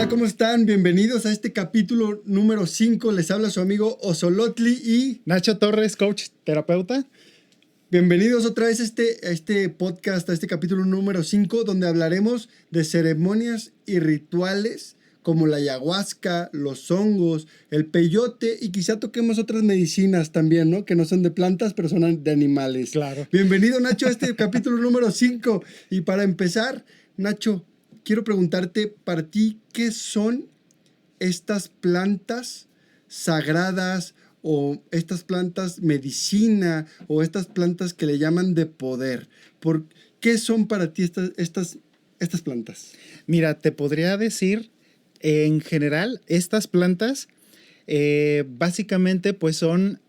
Hola, ¿cómo están? Bienvenidos a este capítulo número 5. Les habla su amigo Osolotli y Nacho Torres, coach, terapeuta. bienvenidos otra vez a este podcast, a este capítulo número 5, donde hablaremos de ceremonias y rituales como la ayahuasca, los hongos, el peyote y quizá toquemos otras medicinas también, ¿no? Que no son de plantas, pero son de animales. Claro. Bienvenido, Nacho, a este capítulo número 5. Y para empezar, Nacho, quiero preguntarte para ti, ¿qué son estas plantas sagradas o estas plantas medicina o estas plantas que le llaman de poder? ¿Por qué son para ti estas plantas? Mira, te podría decir, en general, estas plantas básicamente pues son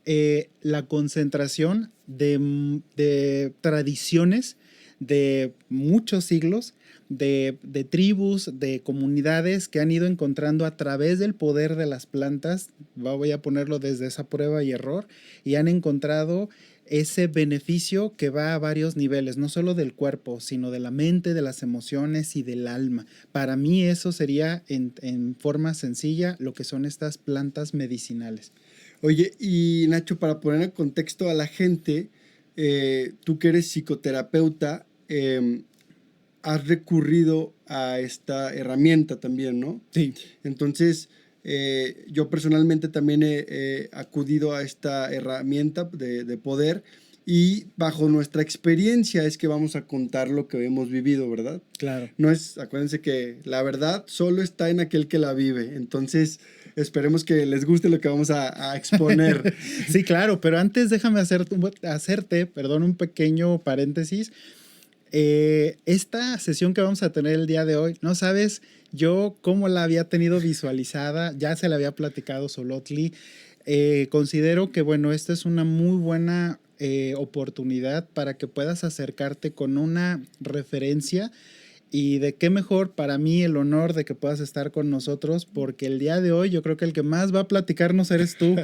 la concentración de tradiciones de muchos siglos, de tribus, de comunidades que han ido encontrando a través del poder de las plantas, voy a ponerlo desde esa prueba y error, y han encontrado ese beneficio que va a varios niveles, no solo del cuerpo, sino de la mente, de las emociones y del alma. Para mí eso sería en forma sencilla lo que son estas plantas medicinales. Oye, y Nacho, para poner en contexto a la gente, tú que eres psicoterapeuta, has recurrido a esta herramienta también, ¿no? Sí. Entonces, yo personalmente también he acudido a esta herramienta de poder y bajo nuestra experiencia es que vamos a contar lo que hemos vivido, ¿verdad? Claro. No es, acuérdense que la verdad solo está en aquel que la vive. Entonces, esperemos que les guste lo que vamos a exponer. Sí, claro, pero antes déjame hacerte, un pequeño paréntesis. Esta sesión que vamos a tener el día de hoy, no sabes yo cómo la había tenido visualizada, ya se la había platicado Solotli. Considero que, bueno, esta es una muy buena oportunidad para que puedas acercarte con una referencia. Y de qué mejor para mí el honor de que puedas estar con nosotros, porque el día de hoy yo creo que el que más va a platicarnos eres tú,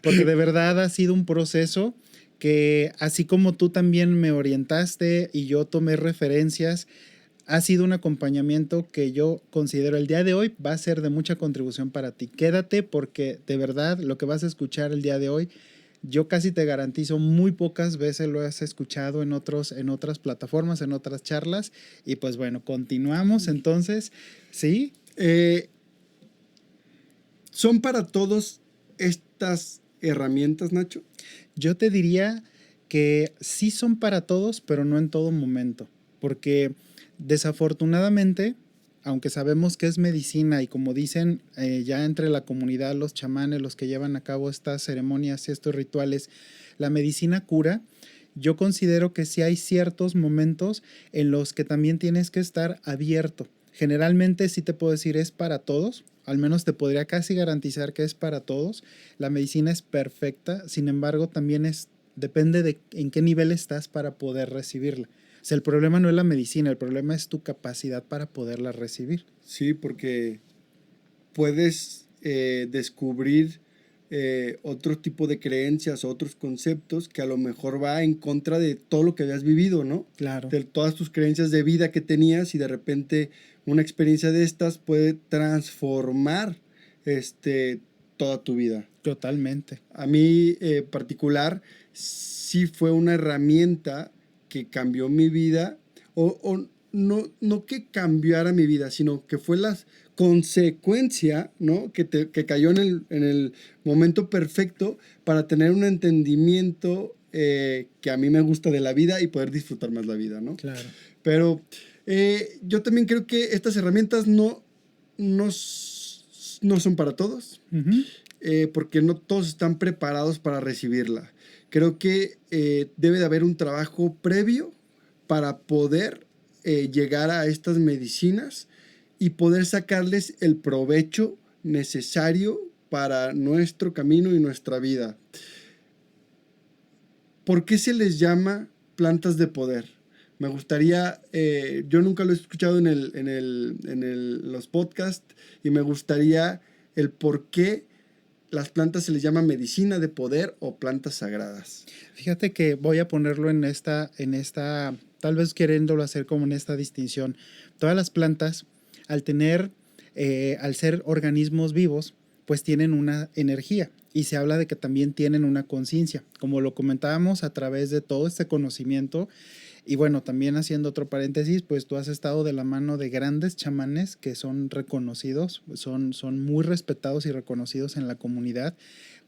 porque de verdad ha sido un proceso que, así como tú también me orientaste y yo tomé referencias, ha sido un acompañamiento que yo considero el día de hoy va a ser de mucha contribución para ti. Quédate porque de verdad lo que vas a escuchar el día de hoy, yo casi te garantizo, muy pocas veces lo has escuchado en otras plataformas, en otras charlas. Y pues bueno, continuamos entonces, ¿sí? ¿Son para todos estas herramientas, Nacho? Yo te diría que sí son para todos, pero no en todo momento, porque desafortunadamente, aunque sabemos que es medicina y como dicen ya entre la comunidad, los chamanes, los que llevan a cabo estas ceremonias y estos rituales, la medicina cura. Yo considero que sí hay ciertos momentos en los que también tienes que estar abierto. Generalmente sí te puedo decir es para todos, al menos te podría casi garantizar que es para todos. La medicina es perfecta, sin embargo también depende de en qué nivel estás para poder recibirla. O sea, el problema no es la medicina, el problema es tu capacidad para poderla recibir. Sí, porque puedes descubrir otro tipo de creencias, otros conceptos que a lo mejor va en contra de todo lo que habías vivido, ¿no? Claro. De todas tus creencias de vida que tenías y de repente una experiencia de estas puede transformar toda tu vida. Totalmente. A mí particular sí fue una herramienta que cambió mi vida o no que cambiara mi vida, sino que fue la consecuencia, ¿no? Que cayó en el momento perfecto para tener un entendimiento que a mí me gusta de la vida y poder disfrutar más la vida, ¿no? Claro. Pero yo también creo que estas herramientas no son para todos. Uh-huh. Porque no todos están preparados para recibirla. Creo que debe de haber un trabajo previo para poder llegar a estas medicinas y poder sacarles el provecho necesario para nuestro camino y nuestra vida. ¿Por qué se les llama plantas de poder? Me gustaría, yo nunca lo he escuchado en los podcasts y me gustaría el por qué las plantas se les llama medicina de poder o plantas sagradas. Fíjate que voy a ponerlo en esta, tal vez queriéndolo hacer como en esta distinción. Todas las plantas, al tener al ser organismos vivos, pues tienen una energía y se habla de que también tienen una conciencia, como lo comentábamos a través de todo este conocimiento. Y bueno, también haciendo otro paréntesis, pues tú has estado de la mano de grandes chamanes que son reconocidos, son muy respetados y reconocidos en la comunidad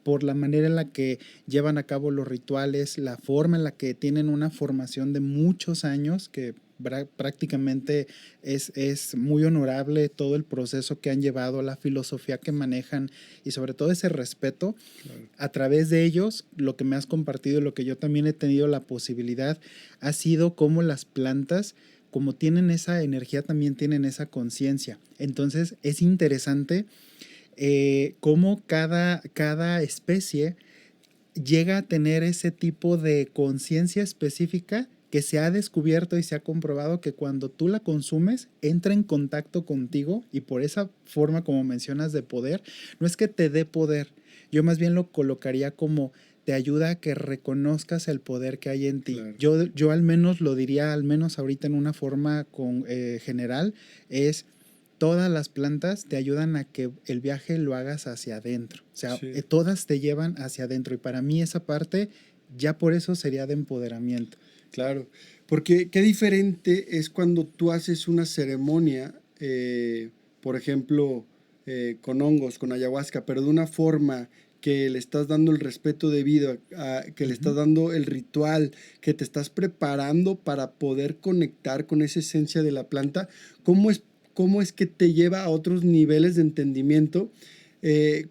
por la manera en la que llevan a cabo los rituales, la forma en la que tienen una formación de muchos años, que prácticamente es muy honorable todo el proceso que han llevado, la filosofía que manejan y sobre todo ese respeto. Claro. A través de ellos, lo que me has compartido, lo que yo también he tenido la posibilidad, ha sido cómo las plantas, como tienen esa energía, también tienen esa conciencia. Entonces es interesante cómo cada especie llega a tener ese tipo de conciencia específica que se ha descubierto y se ha comprobado que cuando tú la consumes entra en contacto contigo y por esa forma, como mencionas, de poder, no es que te dé poder, yo más bien lo colocaría como te ayuda a que reconozcas el poder que hay en ti. Claro. Yo al menos lo diría, al menos ahorita en una forma general, es todas las plantas te ayudan a que el viaje lo hagas hacia adentro. O sea, sí, todas te llevan hacia adentro. Y para mí esa parte, ya por eso sería de empoderamiento. Claro, porque qué diferente es cuando tú haces una ceremonia, por ejemplo, con hongos, con ayahuasca, pero de una forma que le estás dando el respeto debido, que le estás dando el ritual, que te estás preparando para poder conectar con esa esencia de la planta. ¿Cómo es que te lleva a otros niveles de entendimiento?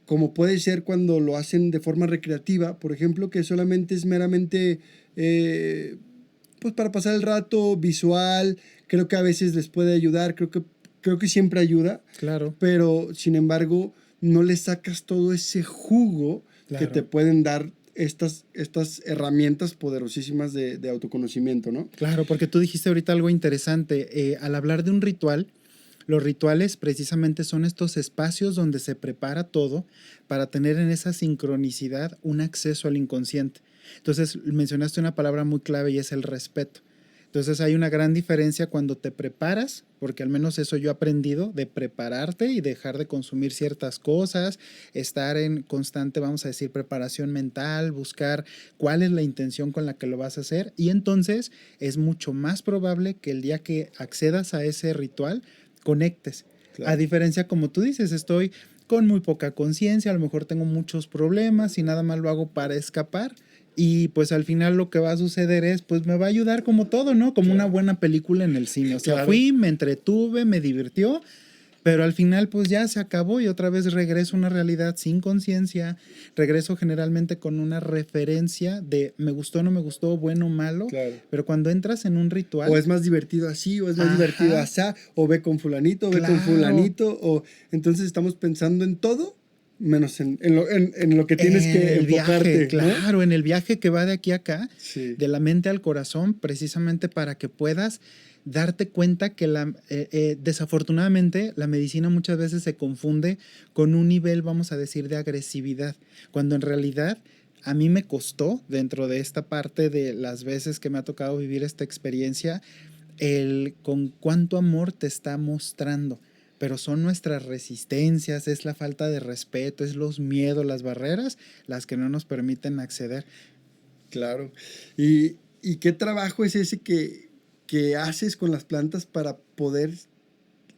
Como puede ser cuando lo hacen de forma recreativa, por ejemplo, que solamente es meramente pues para pasar el rato visual. Creo que a veces les puede ayudar, creo que siempre ayuda. Claro. Pero sin embargo no le sacas todo ese jugo, claro, que te pueden dar estas herramientas poderosísimas de autoconocimiento, ¿no? Claro, porque tú dijiste ahorita algo interesante. Al hablar de un ritual, los rituales precisamente son estos espacios donde se prepara todo para tener en esa sincronicidad un acceso al inconsciente. Entonces mencionaste una palabra muy clave y es el respeto. Entonces hay una gran diferencia cuando te preparas, porque al menos eso yo he aprendido, de prepararte y dejar de consumir ciertas cosas, estar en constante, vamos a decir, preparación mental, buscar cuál es la intención con la que lo vas a hacer y entonces es mucho más probable que el día que accedas a ese ritual conectes. Claro. A diferencia, como tú dices, estoy con muy poca conciencia, a lo mejor tengo muchos problemas y nada más lo hago para escapar. Y pues al final lo que va a suceder es, pues me va a ayudar como todo, ¿no? Como una buena película en el cine. O sea, claro, fui, me entretuve, me divirtió, pero al final pues ya se acabó y otra vez regreso a una realidad sin conciencia. Regreso generalmente con una referencia de me gustó, no me gustó, bueno, malo. Claro. Pero cuando entras en un ritual... O es más divertido así, o es más divertido así, o ve con fulanito, claro, ve con fulanito, o entonces estamos pensando en todo menos en lo que tienes que enfocarte. Viaje, claro, ¿no? En el viaje que va de aquí a acá, sí, de la mente al corazón, precisamente para que puedas darte cuenta que desafortunadamente la medicina muchas veces se confunde con un nivel, vamos a decir, de agresividad, cuando en realidad a mí me costó, dentro de esta parte de las veces que me ha tocado vivir esta experiencia, el con cuánto amor te está mostrando. Pero son nuestras resistencias, es la falta de respeto, es los miedos, las barreras, las que no nos permiten acceder. Claro. ¿Y qué trabajo es ese que haces con las plantas para poder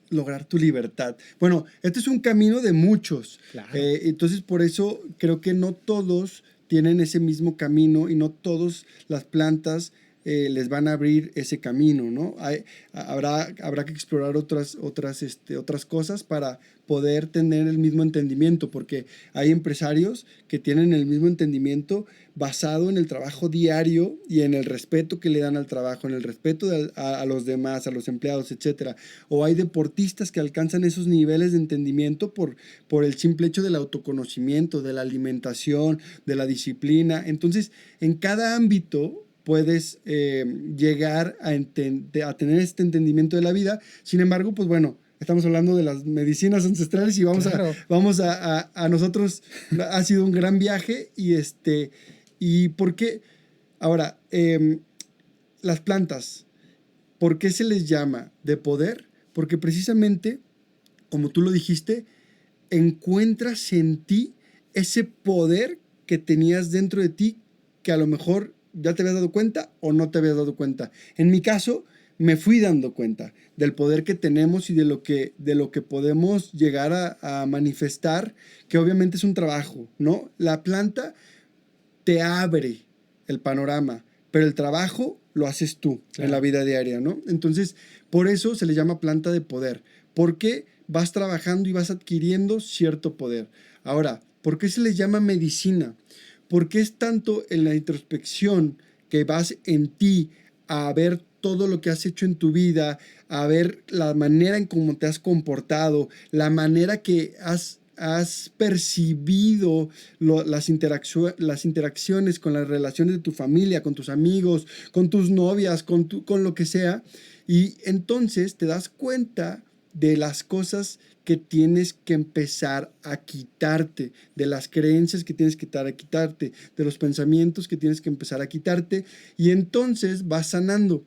lograr tu libertad? Bueno, este es un camino de muchos. Claro. Entonces, por eso creo que no todos tienen ese mismo camino y no todas las plantas les van a abrir ese camino, ¿no? Habrá que explorar otras cosas para poder tener el mismo entendimiento, porque hay empresarios que tienen el mismo entendimiento basado en el trabajo diario y en el respeto que le dan al trabajo, en el respeto a los demás, a los empleados, etc. O hay deportistas que alcanzan esos niveles de entendimiento por el simple hecho del autoconocimiento, de la alimentación, de la disciplina. Entonces, en cada ámbito puedes llegar a tener este entendimiento de la vida. Sin embargo, pues bueno, estamos hablando de las medicinas ancestrales y vamos a nosotros, ha sido un gran viaje y ¿por qué? Ahora, las plantas, ¿por qué se les llama de poder? Porque precisamente como tú lo dijiste, encuentras en ti ese poder que tenías dentro de ti que a lo mejor ya te habías dado cuenta o no te habías dado cuenta. En mi caso, me fui dando cuenta del poder que tenemos y de lo que podemos llegar a manifestar, que obviamente es un trabajo, ¿no? La planta te abre el panorama, pero el trabajo lo haces tú en la vida diaria, ¿no? Entonces, por eso se le llama planta de poder, porque vas trabajando y vas adquiriendo cierto poder. Ahora, ¿por qué se le llama medicina? Porque es tanto en la introspección que vas en ti a ver todo lo que has hecho en tu vida, a ver la manera en cómo te has comportado, la manera que has percibido las interacciones con las relaciones de tu familia, con tus amigos, con tus novias, con lo que sea. Y entonces te das cuenta de las cosas que tienes que empezar a quitarte, de las creencias que tienes que empezar a quitarte, de los pensamientos que tienes que empezar a quitarte, y entonces vas sanando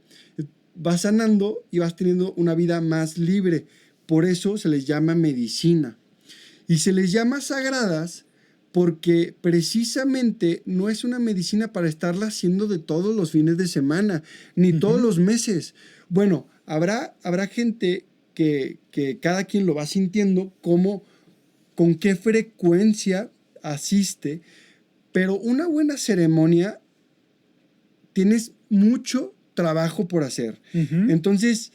y vas teniendo una vida más libre. Por eso se les llama medicina. Y se les llama sagradas porque precisamente no es una medicina para estarla haciendo de todos los fines de semana, ni todos los meses. Bueno, habrá gente que cada quien lo va sintiendo con qué frecuencia asiste, pero una buena ceremonia tienes mucho trabajo por hacer. Entonces,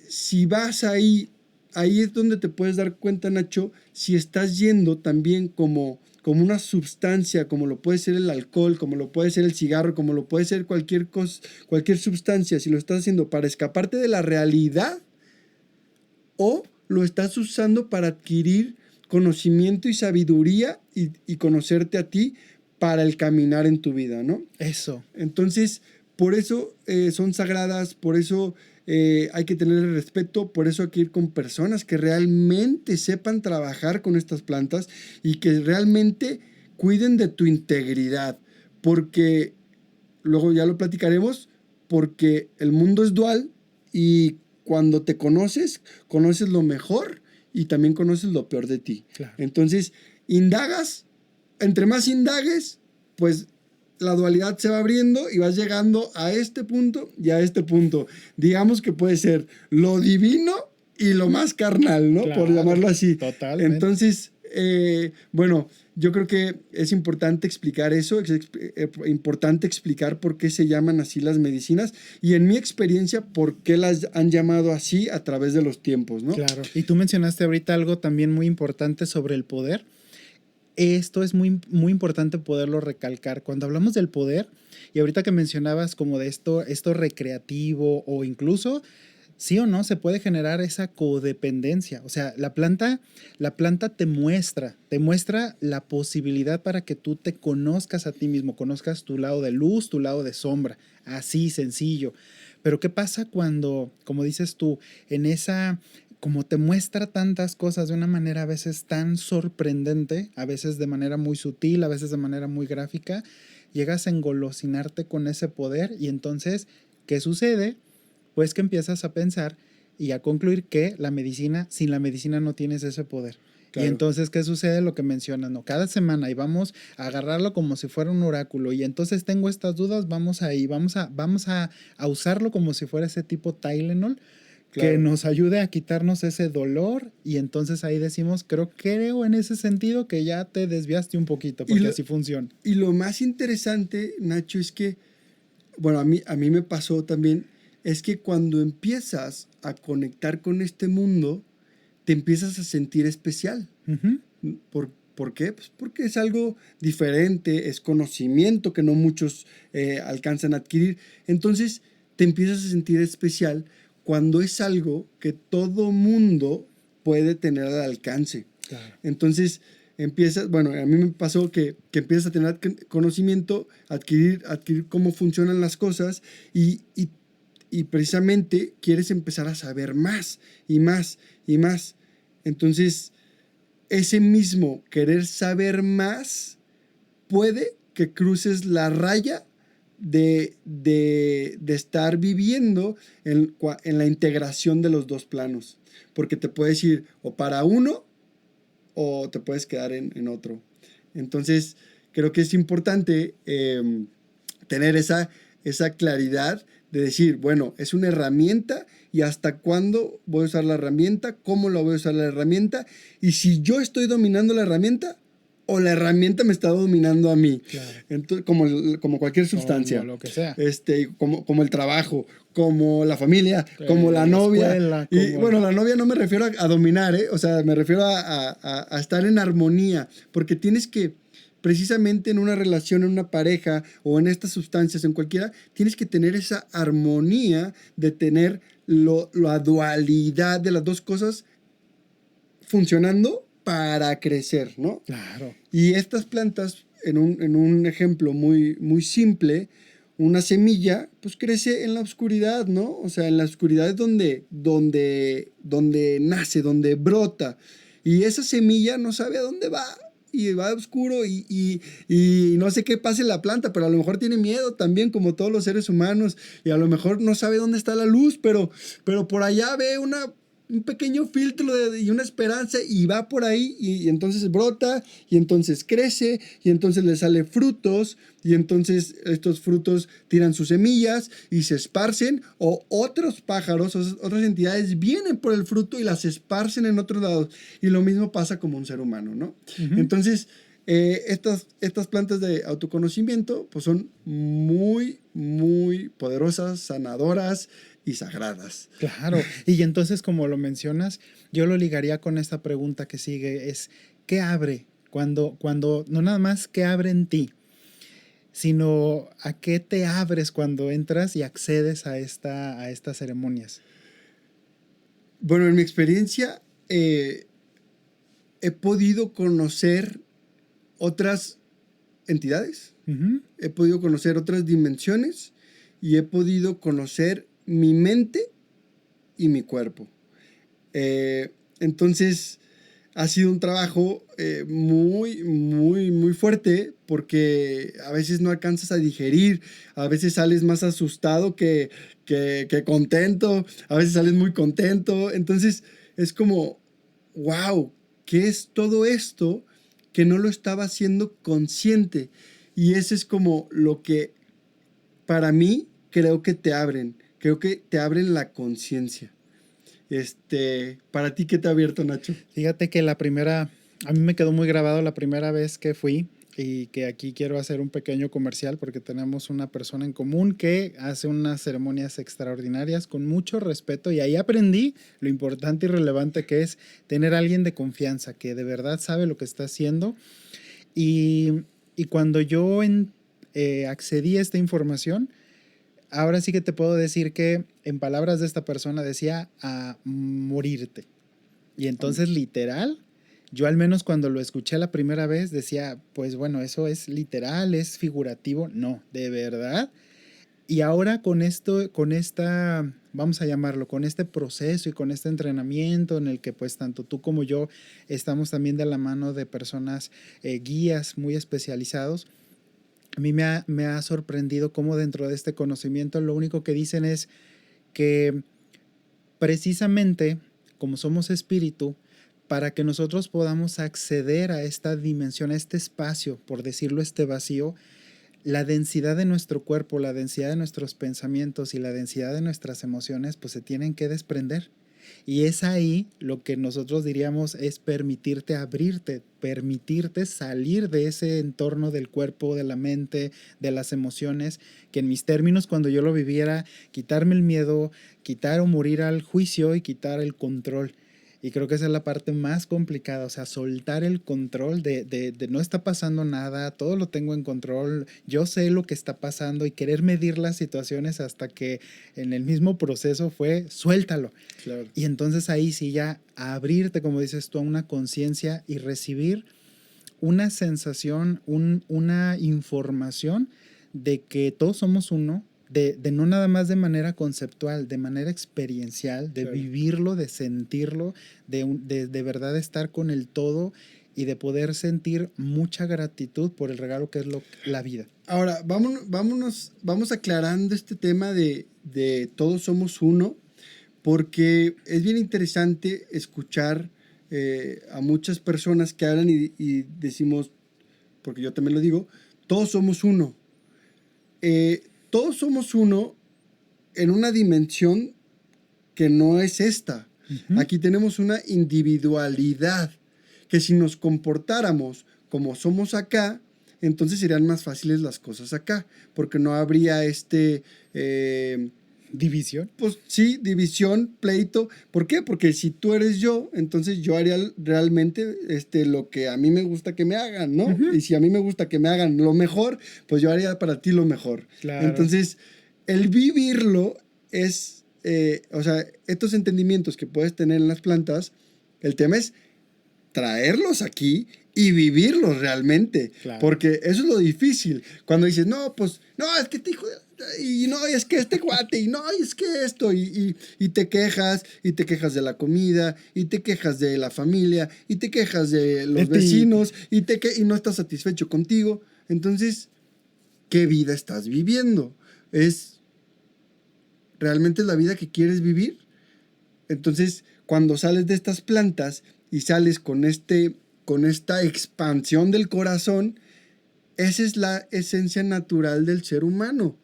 si vas ahí es donde te puedes dar cuenta, Nacho, si estás yendo también como una sustancia, como lo puede ser el alcohol, como lo puede ser el cigarro, como lo puede ser cualquier sustancia, si lo estás haciendo para escaparte de la realidad o lo estás usando para adquirir conocimiento y sabiduría y conocerte a ti para el caminar en tu vida, ¿no? Eso. Entonces, por eso son sagradas, por eso hay que tener respeto, por eso hay que ir con personas que realmente sepan trabajar con estas plantas y que realmente cuiden de tu integridad, porque luego ya lo platicaremos, porque el mundo es dual y cuando te conoces lo mejor y también conoces lo peor de ti. Claro. Entonces, indagas, entre más indagues, pues la dualidad se va abriendo y vas llegando a este punto y a este punto. Digamos que puede ser lo divino y lo más carnal, ¿no? Claro, por llamarlo así. Totalmente. Entonces, bueno, yo creo que es importante explicar eso, es importante explicar por qué se llaman así las medicinas y en mi experiencia, por qué las han llamado así a través de los tiempos, ¿no? Claro. Y tú mencionaste ahorita algo también muy importante sobre el poder. Esto es muy, muy importante poderlo recalcar. Cuando hablamos del poder, y ahorita que mencionabas como de esto recreativo o incluso, sí o no, se puede generar esa codependencia. O sea, la planta te muestra la posibilidad para que tú te conozcas a ti mismo, conozcas tu lado de luz, tu lado de sombra, así sencillo. Pero ¿qué pasa cuando, como dices tú, en esa como te muestra tantas cosas de una manera a veces tan sorprendente, a veces de manera muy sutil, a veces de manera muy gráfica, llegas a engolosinarte con ese poder y entonces, ¿qué sucede? Pues que empiezas a pensar y a concluir que sin la medicina no tienes ese poder. Claro. Y entonces, ¿qué sucede? Lo que mencionas, ¿no? Cada semana y vamos a agarrarlo como si fuera un oráculo y entonces tengo estas dudas, vamos a usarlo como si fuera ese tipo Tylenol. Claro. Que nos ayude a quitarnos ese dolor y entonces ahí decimos, creo en ese sentido que ya te desviaste un poquito porque así funciona. Y lo más interesante, Nacho, es que, bueno, a mí me pasó también, es que cuando empiezas a conectar con este mundo, te empiezas a sentir especial. ¿Por qué? Pues porque es algo diferente, es conocimiento que no muchos alcanzan a adquirir. Entonces te empiezas a sentir especial cuando es algo que todo mundo puede tener al alcance. Claro. Entonces, bueno, a mí me pasó que empiezas a tener conocimiento, adquirir cómo funcionan las cosas y precisamente quieres empezar a saber más y más y más. Entonces, ese mismo querer saber más puede que cruces la raya de estar viviendo en la integración de los dos planos. Porque te puedes ir o para uno o te puedes quedar en otro. Entonces, creo que es importante tener esa claridad de decir, bueno, es una herramienta y hasta cuándo voy a usar la herramienta, cómo la voy a usar la herramienta y si yo estoy dominando la herramienta o la herramienta me está dominando a mí. Claro. Entonces, como cualquier sustancia. Como lo que sea. Como el trabajo, como la familia, como la novia. Escuela, Y como bueno, la novia no me refiero a dominar, ¿eh? O sea, me refiero a estar en armonía, porque tienes que, precisamente en una relación, en una pareja o en estas sustancias, en cualquiera, tienes que tener esa armonía de tener la dualidad de las dos cosas funcionando para crecer, ¿no? Claro. Y estas plantas, en un ejemplo muy, muy simple, una semilla, pues crece en la oscuridad, ¿no? O sea, en la oscuridad es donde nace, donde brota. Y esa semilla no sabe a dónde va. Y va oscuro y no sé qué pase en la planta, pero a lo mejor tiene miedo también, como todos los seres humanos. Y a lo mejor no sabe dónde está la luz, pero por allá ve un pequeño filtro y una esperanza y va por ahí y entonces brota y entonces crece y entonces le sale frutos y entonces estos frutos tiran sus semillas y se esparcen o otros pájaros, otras entidades vienen por el fruto y las esparcen en otros lados y lo mismo pasa como un ser humano, ¿no? Uh-huh. Entonces estas plantas de autoconocimiento pues son muy, muy poderosas, sanadoras y sagradas. Claro, y entonces como lo mencionas, yo lo ligaría con esta pregunta que sigue, es ¿qué abre? Cuando no nada más qué abre en ti, sino a qué te abres cuando entras y accedes a estas ceremonias. Bueno, en mi experiencia he podido conocer otras entidades, Uh-huh. he podido conocer otras dimensiones y he podido conocer mi mente y mi cuerpo. Entonces ha sido un trabajo muy, muy, muy fuerte porque a veces no alcanzas a digerir, a veces sales más asustado que contento, a veces sales muy contento. Entonces es como, wow, ¿qué es todo esto que no lo estaba haciendo consciente? Y eso es como lo que para mí creo que te abren la conciencia. Para ti, ¿qué te ha abierto, Nacho? Fíjate que a mí me quedó muy grabado la primera vez que fui y que aquí quiero hacer un pequeño comercial porque tenemos una persona en común que hace unas ceremonias extraordinarias con mucho respeto y ahí aprendí lo importante y relevante que es tener a alguien de confianza que de verdad sabe lo que está haciendo y cuando yo accedí a esta información, ahora sí que te puedo decir que en palabras de esta persona decía a morirte. Y entonces literal, yo al menos cuando lo escuché la primera vez decía, pues bueno, eso es literal, es figurativo, no, de verdad. Y ahora vamos a llamarlo, con este proceso y con este entrenamiento en el que pues tanto tú como yo estamos también de la mano de personas guías muy especializados, a mí me ha sorprendido cómo dentro de este conocimiento lo único que dicen es que precisamente como somos espíritu, para que nosotros podamos acceder a esta dimensión, a este espacio, por decirlo, este vacío, la densidad de nuestro cuerpo, la densidad de nuestros pensamientos y la densidad de nuestras emociones, pues se tienen que desprender. Y es ahí lo que nosotros diríamos es permitirte abrirte, permitirte salir de ese entorno del cuerpo, de la mente, de las emociones, que en mis términos cuando yo lo viviera, quitarme el miedo, quitar o morir al juicio y quitar el control. Y creo que esa es la parte más complicada, o sea, soltar el control de no está pasando nada, todo lo tengo en control, yo sé lo que está pasando y querer medir las situaciones hasta que en el mismo proceso fue suéltalo. Claro. Y entonces ahí sí ya abrirte, como dices tú, a una conciencia y recibir una sensación, una información de que todos somos uno, de no nada más de manera conceptual, de manera experiencial, de Claro. vivirlo, de sentirlo, de verdad estar con el todo y de poder sentir mucha gratitud por el regalo que es la vida. Ahora, vamos aclarando este tema de todos somos uno, porque es bien interesante escuchar a muchas personas que hablan y decimos, porque yo también lo digo, todos somos uno. Todos somos uno en una dimensión que no es esta. Uh-huh. Aquí tenemos una individualidad que si nos comportáramos como somos acá, entonces serían más fáciles las cosas acá, porque no habría división. Pues sí, división, pleito. ¿Por qué? Porque si tú eres yo, entonces yo haría realmente lo que a mí me gusta que me hagan, ¿no? Uh-huh. Y si a mí me gusta que me hagan lo mejor, pues yo haría para ti lo mejor. Claro. Entonces, el vivirlo es, o sea, estos entendimientos que puedes tener en las plantas, el tema es traerlos aquí y vivirlos realmente. Claro. Porque eso es lo difícil. Cuando dices, no, pues, no, es que te hijo de... Y no, es que este cuate, y no, es que esto, y te quejas de la comida, y te quejas de la familia, y te quejas de los vecinos, y no estás satisfecho contigo. Entonces, ¿qué vida estás viviendo? ¿Realmente es la vida que quieres vivir? Entonces, cuando sales de estas plantas y sales con esta expansión del corazón, esa es la esencia natural del ser humano.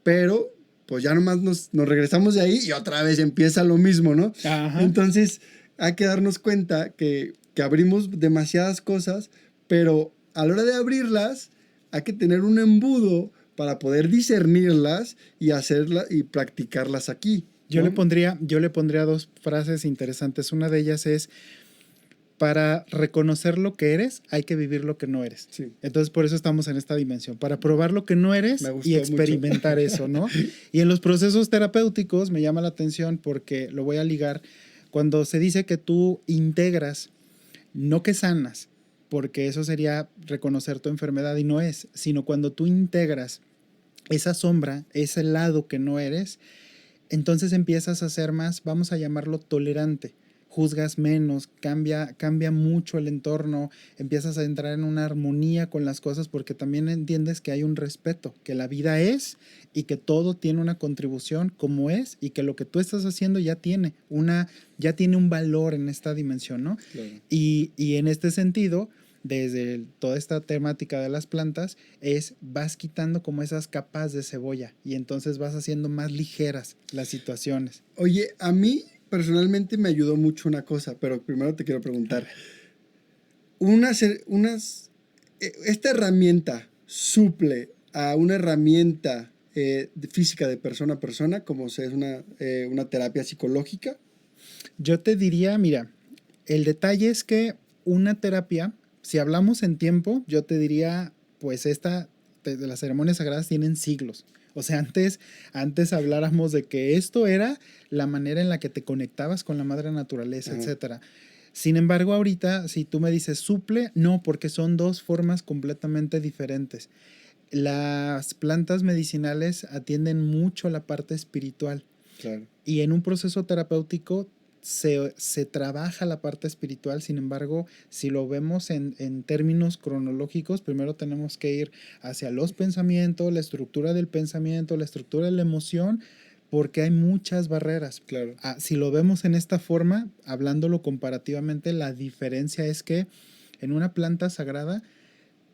Pero, pues ya nomás nos regresamos de ahí y otra vez empieza lo mismo, ¿no? Ajá. Entonces, hay que darnos cuenta que abrimos demasiadas cosas, pero a la hora de abrirlas, hay que tener un embudo para poder discernirlas y hacerlas y practicarlas aquí, ¿no? Yo le pondría dos frases interesantes. Una de ellas es: para reconocer lo que eres, hay que vivir lo que no eres. Sí. Entonces, por eso estamos en esta dimensión, para probar lo que no eres y experimentar mucho eso, ¿no? Y en los procesos terapéuticos me llama la atención porque lo voy a ligar cuando se dice que tú integras, no que sanas, porque eso sería reconocer tu enfermedad y no es, sino cuando tú integras esa sombra, ese lado que no eres, entonces empiezas a ser más, vamos a llamarlo tolerante. Juzgas menos, cambia mucho el entorno, empiezas a entrar en una armonía con las cosas porque también entiendes que hay un respeto, que la vida es y que todo tiene una contribución como es y que lo que tú estás haciendo ya tiene un valor en esta dimensión, ¿no? Claro. Y en este sentido, desde toda esta temática de las plantas, vas quitando como esas capas de cebolla y entonces vas haciendo más ligeras las situaciones. Oye, a mí personalmente me ayudó mucho una cosa, pero primero te quiero preguntar. ¿Esta herramienta suple a una herramienta física de persona a persona, como es una terapia psicológica? Yo te diría, mira, el detalle es que una terapia, si hablamos en tiempo, yo te diría, pues de las ceremonias sagradas tienen siglos. O sea, antes habláramos de que esto era la manera en la que te conectabas con la madre naturaleza, etcétera. Sin embargo, ahorita, si tú me dices suple, no, porque son dos formas completamente diferentes. Las plantas medicinales atienden mucho la parte espiritual. Claro. Y en un proceso terapéutico se trabaja la parte espiritual. Sin embargo, si lo vemos en términos cronológicos, primero tenemos que ir hacia los pensamientos, la estructura del pensamiento, la estructura de la emoción, porque hay muchas barreras. Claro. Si lo vemos en esta forma, hablándolo comparativamente, la diferencia es que en una planta sagrada,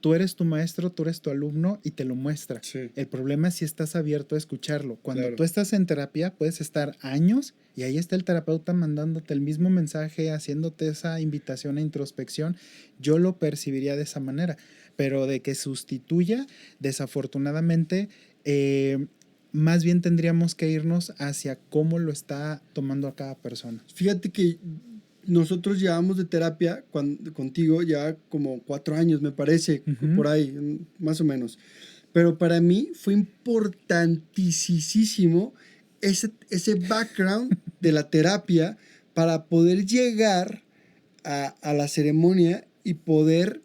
tú eres tu maestro, tú eres tu alumno y te lo muestra. Sí. El problema es si estás abierto a escucharlo. Cuando Claro. tú estás en terapia, puedes estar años y ahí está el terapeuta mandándote el mismo mensaje, haciéndote esa invitación a introspección. Yo lo percibiría de esa manera, pero de que sustituya, desafortunadamente, más bien tendríamos que irnos hacia cómo lo está tomando a cada persona. Fíjate que nosotros llevamos de terapia contigo ya como 4 años, me parece, por ahí, más o menos. Pero para mí fue importantísimo ese background de la terapia para poder llegar a la ceremonia y poder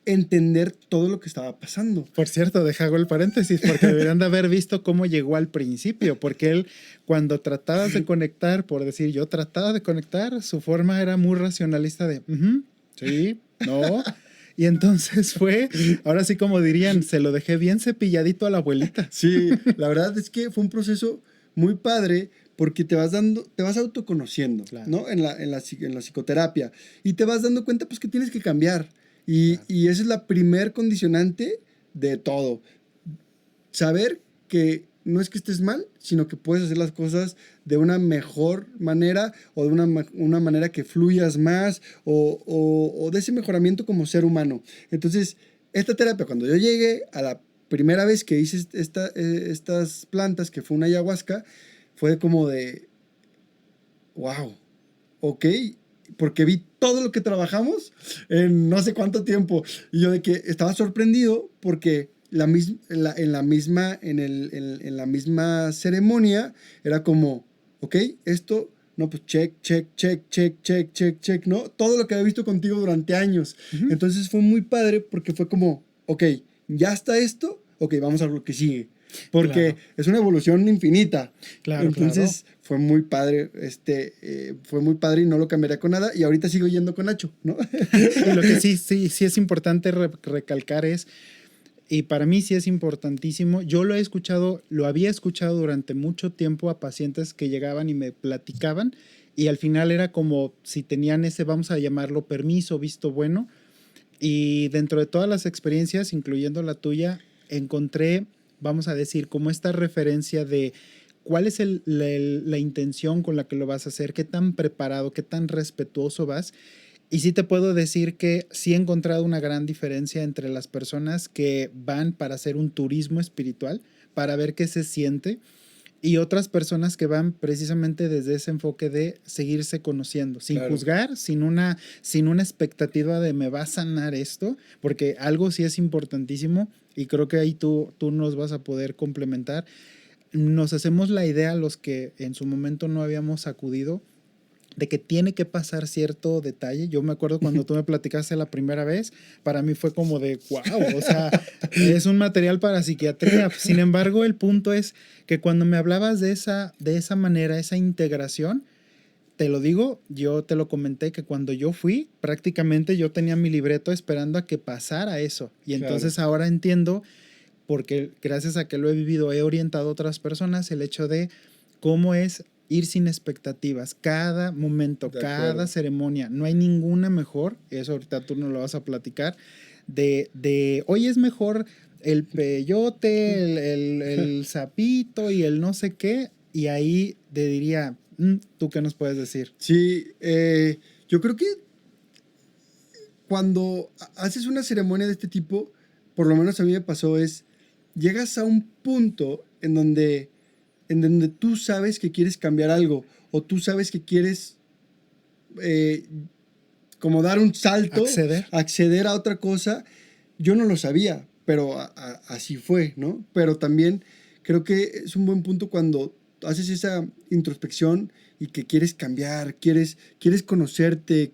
entender todo lo que estaba pasando. Por cierto, hago el paréntesis porque deberían de haber visto cómo llegó al principio, porque él, cuando tratabas de conectar, por decir yo trataba de conectar, su forma era muy racionalista de, sí, ¿no? Y entonces fue, ahora sí como dirían, se lo dejé bien cepilladito a la abuelita. Sí, la verdad es que fue un proceso muy padre porque te vas autoconociendo, Claro. ¿no? En la psicoterapia. Y te vas dando cuenta, pues, que tienes que cambiar. Claro. Y esa es la primer condicionante de todo. Saber que no es que estés mal, sino que puedes hacer las cosas de una mejor manera o de una manera que fluyas más o de ese mejoramiento como ser humano. Entonces, esta terapia, cuando yo llegué a la primera vez que hice estas plantas, que fue una ayahuasca, fue como de, wow, ok, porque vi todo lo que trabajamos en no sé cuánto tiempo. Y yo de que estaba sorprendido porque en la misma ceremonia era como, ok, esto, no, pues check, check, check, check, check, check, check, ¿no? Todo lo que había visto contigo durante años. Ujú. Entonces fue muy padre porque fue como, ok, ya está esto, ok, vamos a lo que sigue. Porque Claro, es una evolución infinita. claro, claro. Entonces fue muy padre, fue muy padre y no lo cambiaría con nada. Y ahorita sigo yendo con Nacho, ¿no? Y lo que sí es importante recalcar es, y para mí sí es importantísimo, yo lo he escuchado, lo había escuchado durante mucho tiempo a pacientes que llegaban y me platicaban y al final era como si tenían ese, vamos a llamarlo permiso, visto bueno, y dentro de todas las experiencias, incluyendo la tuya, encontré, vamos a decir, como esta referencia de cuál es la intención con la que lo vas a hacer, qué tan preparado, qué tan respetuoso vas. Y sí te puedo decir que sí he encontrado una gran diferencia entre las personas que van para hacer un turismo espiritual, para ver qué se siente, y otras personas que van precisamente desde ese enfoque de seguirse conociendo, sin Claro. juzgar, sin una expectativa de me va a sanar esto, porque algo sí es importantísimo y creo que ahí tú nos vas a poder complementar. Nos hacemos la idea los que en su momento no habíamos acudido de que tiene que pasar cierto detalle. Yo me acuerdo cuando tú me platicaste la primera vez, para mí fue como de, wow, o sea, es un material para psiquiatría. Sin embargo, el punto es que cuando me hablabas de esa manera, esa integración, te lo digo, yo te lo comenté que cuando yo fui, prácticamente yo tenía mi libreto esperando a que pasara eso. Y entonces Claro. ahora entiendo, porque gracias a que lo he vivido, he orientado a otras personas, el hecho de cómo es ir sin expectativas, cada momento, De cada acuerdo. ceremonia, no hay ninguna mejor, eso ahorita tú no lo vas a platicar, de hoy es mejor el peyote, el sapito y el no sé qué, y ahí te diría, ¿tú qué nos puedes decir? Sí, yo creo que cuando haces una ceremonia de este tipo, por lo menos a mí me pasó, llegas a un punto en donde tú sabes que quieres cambiar algo o tú sabes que quieres eh, como dar un salto, Acceder. acceder a otra cosa. Yo no lo sabía, pero así fue, ¿no? Pero también creo que es un buen punto cuando haces esa introspección y que quieres cambiar, quieres conocerte,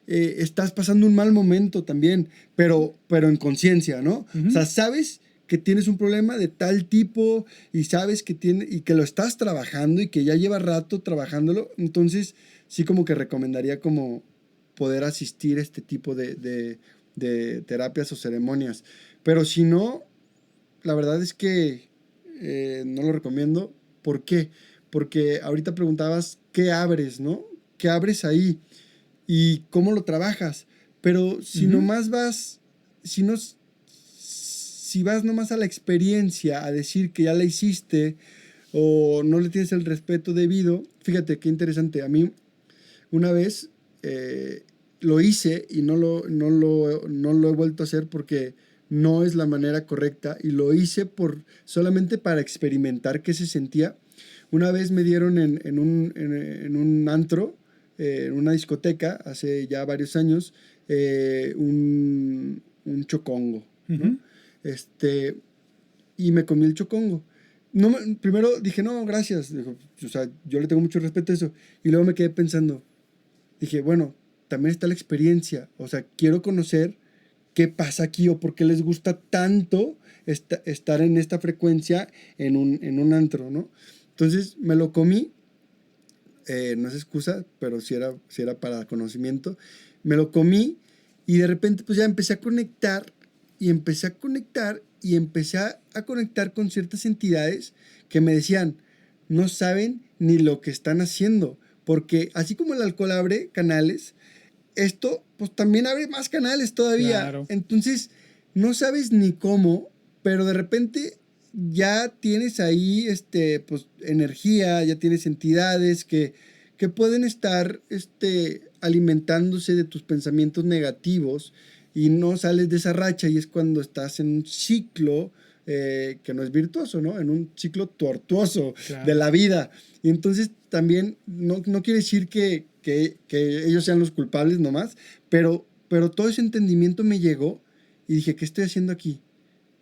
estás pasando un mal momento también, pero en conciencia, ¿no? O Ujú. sea, sabes que tienes un problema de tal tipo y sabes y que lo estás trabajando y que ya lleva rato trabajándolo, entonces sí como que recomendaría como poder asistir a este tipo de terapias o ceremonias. Pero si no, la verdad es que no lo recomiendo. ¿Por qué? Porque ahorita preguntabas qué abres, ¿no? ¿Qué abres ahí? ¿Y cómo lo trabajas? Pero si Ujú. nomás vas, si no, si vas nomás a la experiencia, a decir que ya la hiciste o no le tienes el respeto debido, fíjate qué interesante. A mí una vez lo hice y no lo he vuelto a hacer porque no es la manera correcta y lo hice solamente para experimentar qué se sentía. Una vez me dieron en un antro, en una discoteca, hace ya varios años, un chocongo, ¿no? Ujú. Este, y me comí el chocongo. No, primero dije, no, gracias. Dijo, o sea, yo le tengo mucho respeto a eso. Y luego me quedé pensando, dije, bueno, también está la experiencia. O sea, quiero conocer qué pasa aquí o por qué les gusta tanto estar en esta frecuencia en un antro, ¿no? Entonces me lo comí, no es excusa, pero si era para conocimiento. me lo comí y de repente pues ya empecé a conectar y empecé a conectar y empecé a conectar con ciertas entidades que me decían, no saben ni lo que están haciendo, porque así como el alcohol abre canales, esto pues también abre más canales todavía. Claro. Entonces, no sabes ni cómo, pero de repente ya tienes ahí pues energía, ya tienes entidades que pueden estar alimentándose de tus pensamientos negativos y no sales de esa racha y es cuando estás en un ciclo que no es virtuoso, ¿no? En un ciclo tortuoso de la vida. Y entonces también no quiere decir que ellos sean los culpables nomás, pero todo ese entendimiento me llegó y dije, ¿qué estoy haciendo aquí?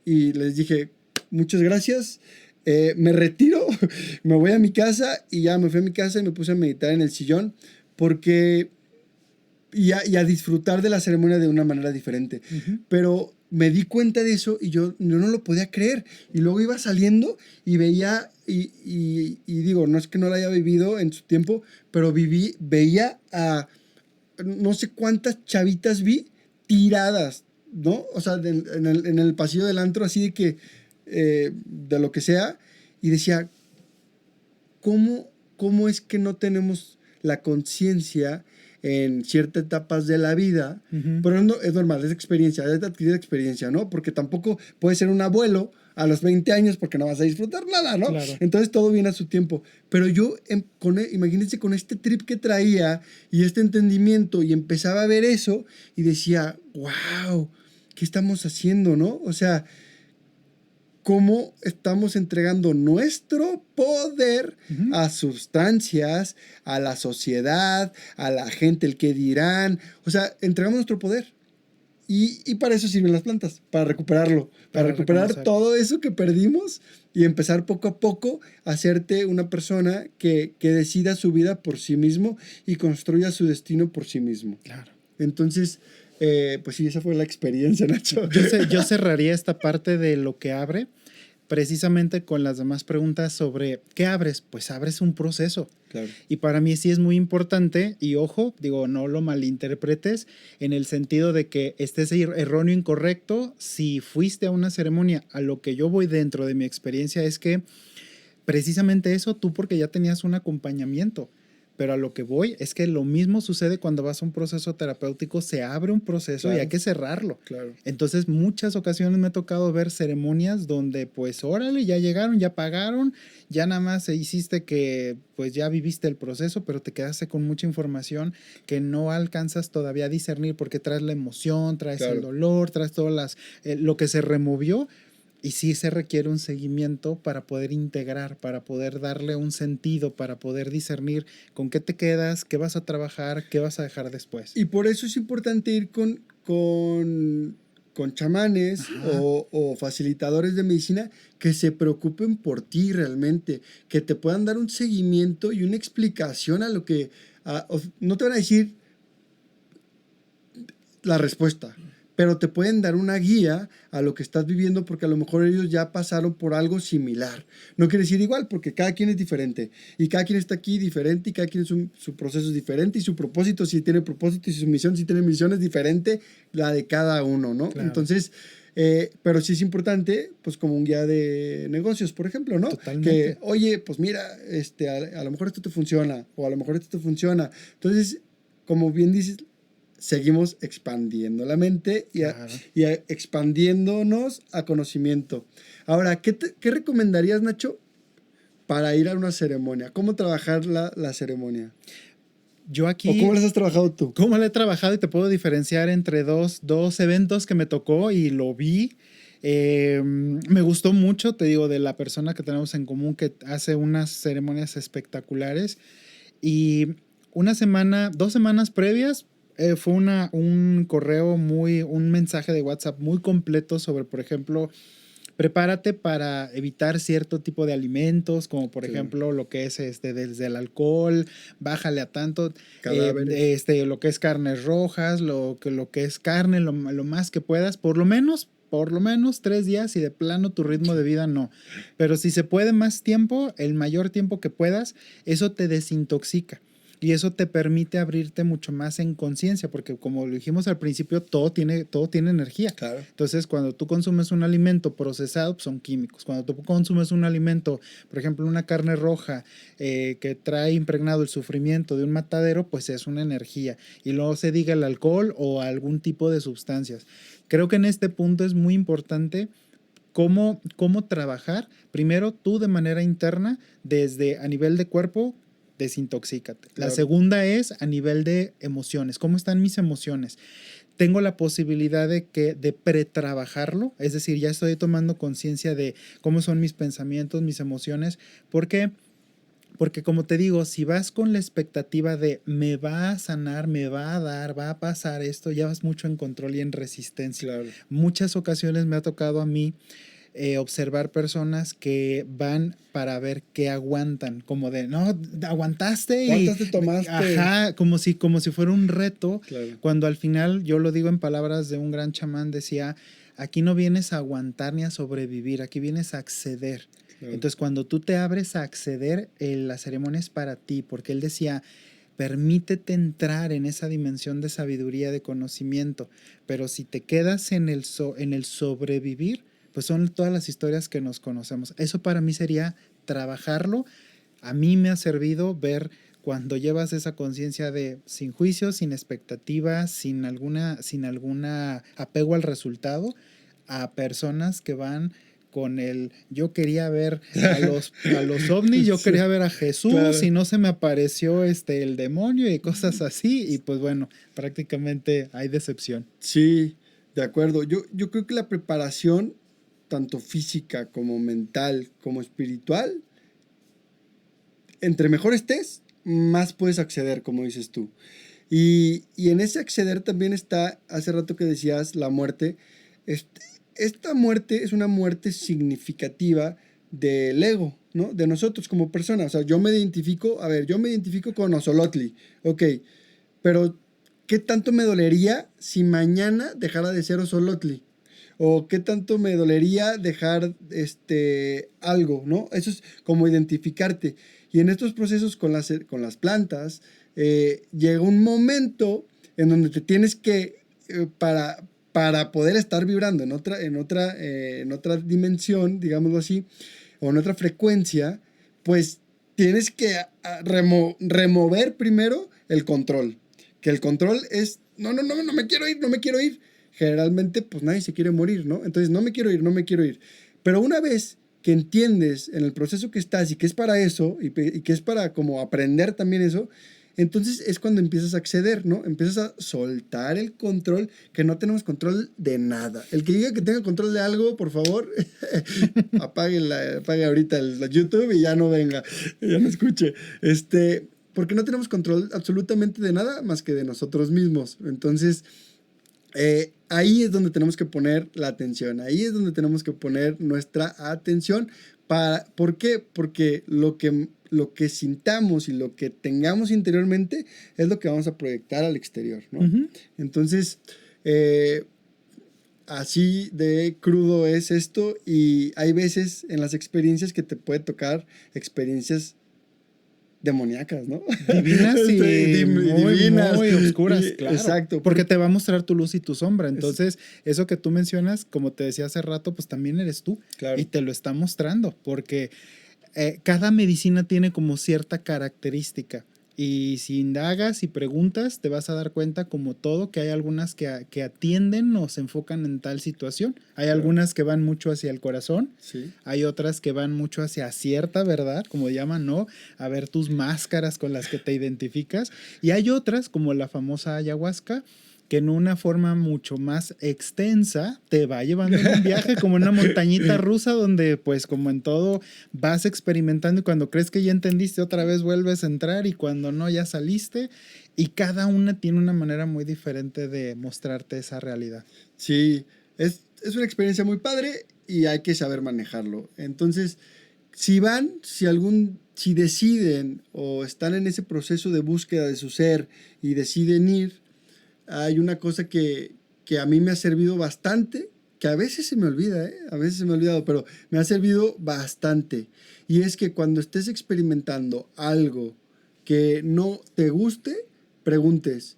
Y les dije, muchas gracias, me retiro, me voy a mi casa y ya me fui a mi casa y me puse a meditar en el sillón porque... Y a disfrutar de la ceremonia de una manera diferente. Uh-huh. Pero me di cuenta de eso y yo no lo podía creer. Y luego iba saliendo y veía, y digo, no es que no lo haya vivido en su tiempo, pero veía a no sé cuántas chavitas vi tiradas, ¿no? O sea, en el pasillo del antro, así de que, de lo que sea, y decía, ¿cómo es que no tenemos la conciencia en ciertas etapas de la vida? Uh-huh. Pero no, es normal, es experiencia, es adquirir experiencia, ¿no? Porque tampoco puedes ser un abuelo a los 20 años porque no vas a disfrutar nada, ¿no? Claro. Entonces todo viene a su tiempo. Pero yo, imagínense con este trip que traía y este entendimiento y empezaba a ver eso y decía, wow, ¿qué estamos haciendo, no? O sea, cómo estamos entregando nuestro poder uh-huh. a sustancias, a la sociedad, a la gente, el que dirán. O sea, entregamos nuestro poder. Y para eso sirven las plantas, para recuperarlo, para recuperar reconocer todo eso que perdimos y empezar poco a poco a hacerte una persona que decida su vida por sí mismo y construya su destino por sí mismo. Claro. Entonces, pues sí, esa fue la experiencia, Nacho. Yo cerraría esta parte de lo que abre precisamente con las demás preguntas sobre ¿qué abres? Pues abres un proceso. Claro. Y para mí sí es muy importante, y ojo, digo, no lo malinterpretes en el sentido de que estés erróneo, incorrecto. Si fuiste a una ceremonia, a lo que yo voy dentro de mi experiencia es que precisamente eso, tú porque ya tenías un acompañamiento. Pero a lo que voy es que lo mismo sucede cuando vas a un proceso terapéutico, se abre un proceso, claro, y hay que cerrarlo. Claro. Entonces, muchas ocasiones me ha tocado ver ceremonias donde, pues, órale, ya llegaron, ya pagaron, ya nada más hiciste que, pues, ya viviste el proceso, pero te quedaste con mucha información que no alcanzas todavía a discernir porque traes la emoción, traes, claro, el dolor, traes todas lo que se removió. Y sí se requiere un seguimiento para poder integrar, para poder darle un sentido, para poder discernir con qué te quedas, qué vas a trabajar, qué vas a dejar después. Y por eso es importante ir con chamanes o facilitadores de medicina que se preocupen por ti realmente, que te puedan dar un seguimiento y una explicación a lo que... no te van a decir la respuesta, pero te pueden dar una guía a lo que estás viviendo porque a lo mejor ellos ya pasaron por algo similar. No quiere decir igual porque cada quien es diferente y cada quien está aquí diferente y cada quien su proceso es diferente y su propósito, si tiene propósito, y su misión, si tiene misión, es diferente la de cada uno, ¿no? Claro. Entonces, pero sí es importante, pues como un guía de negocios, por ejemplo, ¿no? Totalmente. Que, oye, pues mira, a lo mejor esto te funciona o a lo mejor esto te funciona. Entonces, como bien dices, seguimos expandiendo la mente y expandiéndonos a conocimiento. Ahora, ¿qué recomendarías, Nacho, para ir a una ceremonia? ¿Cómo trabajar la ceremonia? Yo aquí... ¿O cómo las has trabajado tú? ¿Cómo la he trabajado? Y te puedo diferenciar entre dos eventos que me tocó y lo vi. Me gustó mucho, te digo, de la persona que tenemos en común que hace unas ceremonias espectaculares. Y 2 semanas previas, fue un correo un mensaje de WhatsApp muy completo sobre, por ejemplo, prepárate para evitar cierto tipo de alimentos, como por ejemplo lo que es desde el alcohol, bájale a tanto, lo que es carnes rojas, lo que es carne, lo más que puedas, por lo menos 3 días y de plano tu ritmo de vida no. Pero si se puede más tiempo, el mayor tiempo que puedas, eso te desintoxica. Y eso te permite abrirte mucho más en conciencia, porque como lo dijimos al principio, todo tiene energía. Claro. Entonces, cuando tú consumes un alimento procesado, pues son químicos. Cuando tú consumes un alimento, por ejemplo, una carne roja que trae impregnado el sufrimiento de un matadero, pues es una energía. Y luego se diga el alcohol o algún tipo de sustancias. Creo que en este punto es muy importante cómo trabajar. Primero, tú de manera interna, desde a nivel de cuerpo, desintoxícate. Claro. La segunda es a nivel de emociones. ¿Cómo están mis emociones? Tengo la posibilidad de pretrabajarlo, es decir, ya estoy tomando conciencia de cómo son mis pensamientos, mis emociones. ¿Por qué? Porque como te digo, si vas con la expectativa de me va a sanar, me va a dar, va a pasar esto, ya vas mucho en control y en resistencia. Claro. Muchas ocasiones me ha tocado a mí observar personas que van para ver qué aguantan, como de, no, aguantaste y... ¿Cuántas te tomaste? Ajá, como si fuera un reto, Claro. cuando al final, yo lo digo en palabras de un gran chamán, decía, aquí no vienes a aguantar ni a sobrevivir, aquí vienes a acceder. Claro. Entonces, cuando tú te abres a acceder, la ceremonia es para ti, porque él decía, permítete entrar en esa dimensión de sabiduría, de conocimiento, pero si te quedas en el sobrevivir, pues son todas las historias que nos conocemos. Eso para mí sería trabajarlo. A mí me ha servido ver cuando llevas esa conciencia de sin juicio, sin expectativas, sin alguna apego al resultado, a personas que van con el yo quería ver a los ovnis, yo quería ver a Jesús, claro, y no se me apareció el demonio y cosas así, y pues bueno, prácticamente hay decepción. Sí, de acuerdo. Yo creo que la preparación, tanto física como mental como espiritual, entre mejor estés, más puedes acceder, como dices tú. Y en ese acceder también está, hace rato que decías, la muerte. Esta muerte es una muerte significativa del ego, ¿no? De nosotros como personas. O sea, yo me identifico con Osolotli, ok, pero ¿qué tanto me dolería si mañana dejara de ser Osolotli? O qué tanto me dolería dejar algo, ¿no? Eso es como identificarte. Y en estos procesos con las plantas, llega un momento en donde te tienes que, para poder estar vibrando en otra dimensión, digámoslo así, o en otra frecuencia, pues tienes que remover primero el control. Que el control es, no me quiero ir. Generalmente, pues nadie se quiere morir, ¿no? Entonces, no me quiero ir. Pero una vez que entiendes en el proceso que estás y que es para eso, y que es para como aprender también eso, entonces es cuando empiezas a acceder, ¿no? Empiezas a soltar el control, que no tenemos control de nada. El que diga que tenga control de algo, por favor, apague ahorita el YouTube y ya no venga, ya no escuche. Porque no tenemos control absolutamente de nada más que de nosotros mismos. Entonces, ahí es donde tenemos que poner la atención, ahí es donde tenemos que poner nuestra atención. ¿Por qué? Porque lo que sintamos y lo que tengamos interiormente es lo que vamos a proyectar al exterior, ¿no? Uh-huh. Entonces, así de crudo es esto, y hay veces en las experiencias que te puede tocar experiencias demoníacas, ¿no? Divinas y divinas. Muy oscuras, claro. Exacto. Porque te va a mostrar tu luz y tu sombra. Entonces, eso que tú mencionas, como te decía hace rato, pues también eres tú. Claro. Y te lo está mostrando, porque cada medicina tiene como cierta característica. Y si indagas y preguntas, te vas a dar cuenta, como todo, que hay algunas que atienden o se enfocan en tal situación. Hay algunas que van mucho hacia el corazón. Sí. Hay otras que van mucho hacia cierta verdad, como llaman, ¿no? A ver tus máscaras con las que te identificas. Y hay otras, como la famosa ayahuasca, que en una forma mucho más extensa te va llevando en un viaje como una montañita rusa, donde pues como en todo vas experimentando, y cuando crees que ya entendiste otra vez vuelves a entrar, y cuando no ya saliste, y cada una tiene una manera muy diferente de mostrarte esa realidad. Sí, es una experiencia muy padre y hay que saber manejarlo. Entonces, si deciden o están en ese proceso de búsqueda de su ser y deciden ir, hay una cosa que a mí me ha servido bastante, que a veces se me olvida, a veces se me ha olvidado, pero me ha servido bastante. Y es que cuando estés experimentando algo que no te guste, preguntes,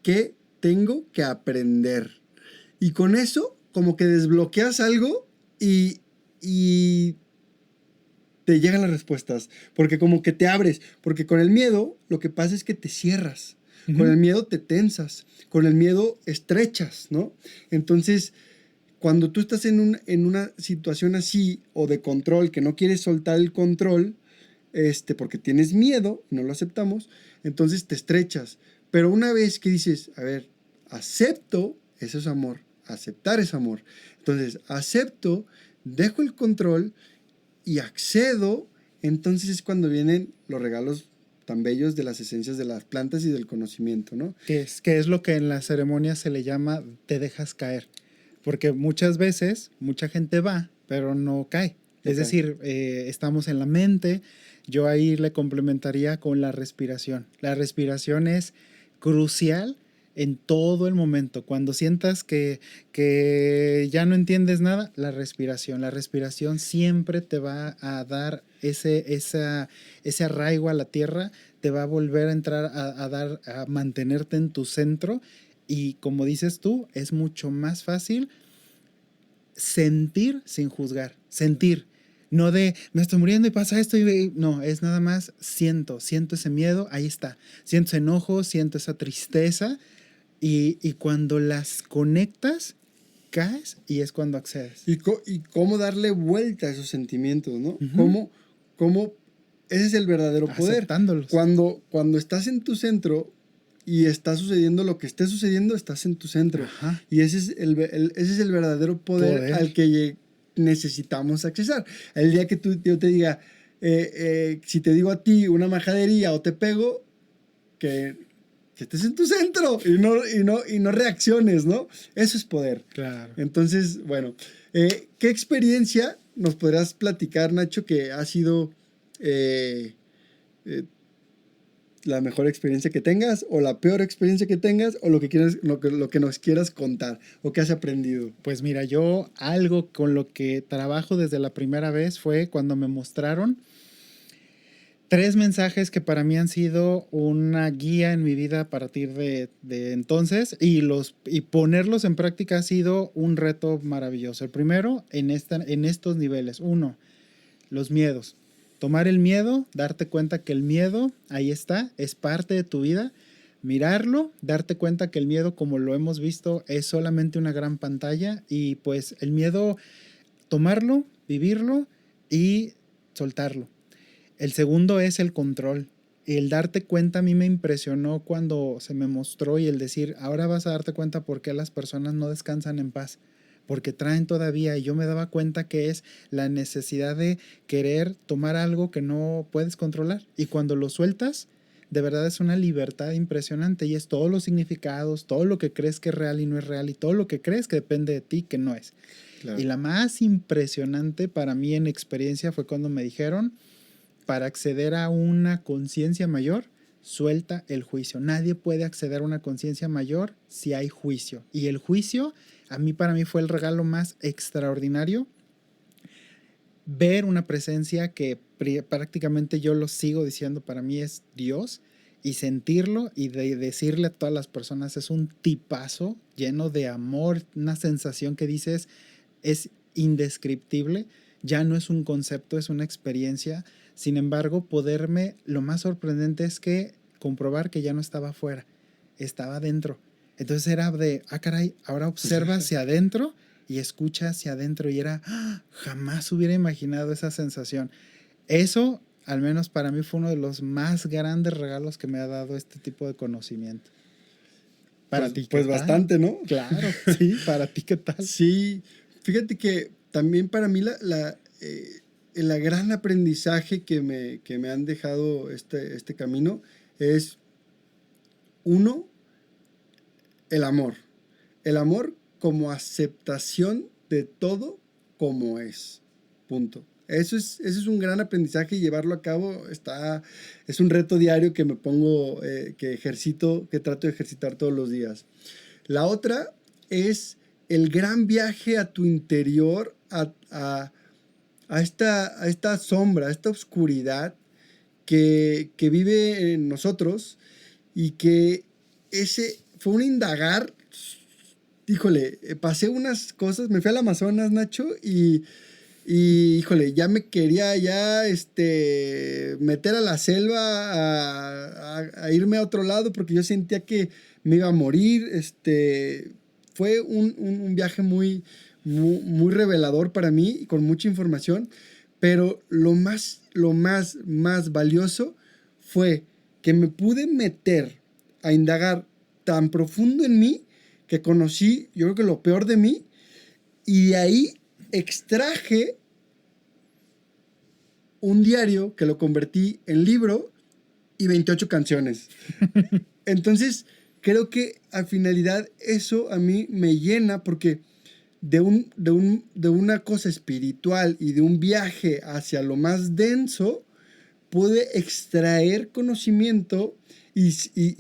¿qué tengo que aprender? Y con eso, como que desbloqueas algo y te llegan las respuestas. Porque como que te abres. Porque con el miedo, lo que pasa es que te cierras. Con el miedo te tensas. Con el miedo estrechas, ¿no? Entonces, cuando tú estás en una situación así o de control, que no quieres soltar el control, porque tienes miedo, no lo aceptamos, entonces te estrechas. Pero una vez que dices, a ver, acepto, eso es amor, aceptar es amor. Entonces, acepto, dejo el control y accedo, entonces es cuando vienen los regalos tan bellos de las esencias de las plantas y del conocimiento, ¿no? Que es lo que en la ceremonia se le llama te dejas caer. Porque muchas veces mucha gente va, pero no cae. Es Ok. decir, estamos en la mente. Yo ahí le complementaría con la respiración. La respiración es crucial en todo el momento. Cuando sientas que ya no entiendes nada, la respiración. La respiración siempre te va a dar ese arraigo a la tierra, te va a volver a entrar a mantenerte en tu centro. Y como dices tú, es mucho más fácil sentir sin juzgar. Sentir. No de me estoy muriendo y pasa esto y no, es nada más siento ese miedo, ahí está. Siento ese enojo, siento esa tristeza y cuando las conectas, caes y es cuando accedes. Y cómo darle vuelta a esos sentimientos, ¿no? Ujú. Cómo ese es el verdadero poder. Aceptándolos. Cuando estás en tu centro y está sucediendo lo que esté sucediendo, estás en tu centro. Ajá. Y ese es ese es el verdadero poder al que necesitamos accesar. El día que yo te diga, si te digo a ti una majadería o te pego, que estés en tu centro y no reacciones, ¿no? Eso es poder. Claro. Entonces, bueno, ¿qué experiencia nos podrás platicar, Nacho, que ha sido eh, eh, la mejor experiencia que tengas o la peor experiencia que tengas o lo que quieras, lo que nos quieras contar o que has aprendido? Pues mira, yo algo con lo que trabajo desde la primera vez fue cuando me mostraron 3 mensajes que para mí han sido una guía en mi vida a partir de entonces y ponerlos en práctica ha sido un reto maravilloso. El primero en estos niveles. 1, los miedos. Tomar el miedo, darte cuenta que el miedo ahí está, es parte de tu vida. Mirarlo, darte cuenta que el miedo, como lo hemos visto, es solamente una gran pantalla y pues el miedo, tomarlo, vivirlo y soltarlo. El segundo es el control. El darte cuenta a mí me impresionó cuando se me mostró y el decir, ahora vas a darte cuenta por qué las personas no descansan en paz. Porque traen todavía, y yo me daba cuenta que es la necesidad de querer tomar algo que no puedes controlar. Y cuando lo sueltas, de verdad es una libertad impresionante y es todos los significados, todo lo que crees que es real y no es real y todo lo que crees que depende de ti que no es. Claro. Y la más impresionante para mí en experiencia fue cuando me dijeron, para acceder a una conciencia mayor, suelta el juicio. Nadie puede acceder a una conciencia mayor si hay juicio. Y el juicio, para mí fue el regalo más extraordinario. Ver una presencia que prácticamente yo lo sigo diciendo, para mí es Dios, y sentirlo y decirle a todas las personas, es un tipazo lleno de amor, una sensación que dices es indescriptible, ya no es un concepto, es una experiencia. Sin embargo, lo más sorprendente es que comprobar que ya no estaba afuera, estaba adentro. Entonces era de, caray, ahora observa hacia adentro y escucha hacia adentro y era, jamás hubiera imaginado esa sensación. Eso, al menos para mí, fue uno de los más grandes regalos que me ha dado este tipo de conocimiento. Para ti, ¿qué pues tal? Bastante, ¿no? Claro, sí, para ti, ¿qué tal? Sí, fíjate que también para mí el gran aprendizaje que me han dejado este camino es, uno, el amor. El amor como aceptación de todo como es. Punto. Eso es un gran aprendizaje y llevarlo a cabo es un reto diario que me pongo, que trato de ejercitar todos los días. La otra es el gran viaje a tu interior, a esta sombra, a esta oscuridad que vive en nosotros y que ese fue un indagar. Híjole, pasé unas cosas, me fui al Amazonas, Nacho, híjole, ya me quería meter a la selva, a irme a otro lado, porque yo sentía que me iba a morir. Fue un viaje muy revelador para mí, y con mucha información, pero más valioso fue que me pude meter a indagar tan profundo en mí, que conocí, yo creo que lo peor de mí, y de ahí extraje un diario que lo convertí en libro y 28 canciones. Entonces, creo que a finalidad eso a mí me llena, porque de una cosa espiritual y de un viaje hacia lo más denso, pude extraer conocimiento y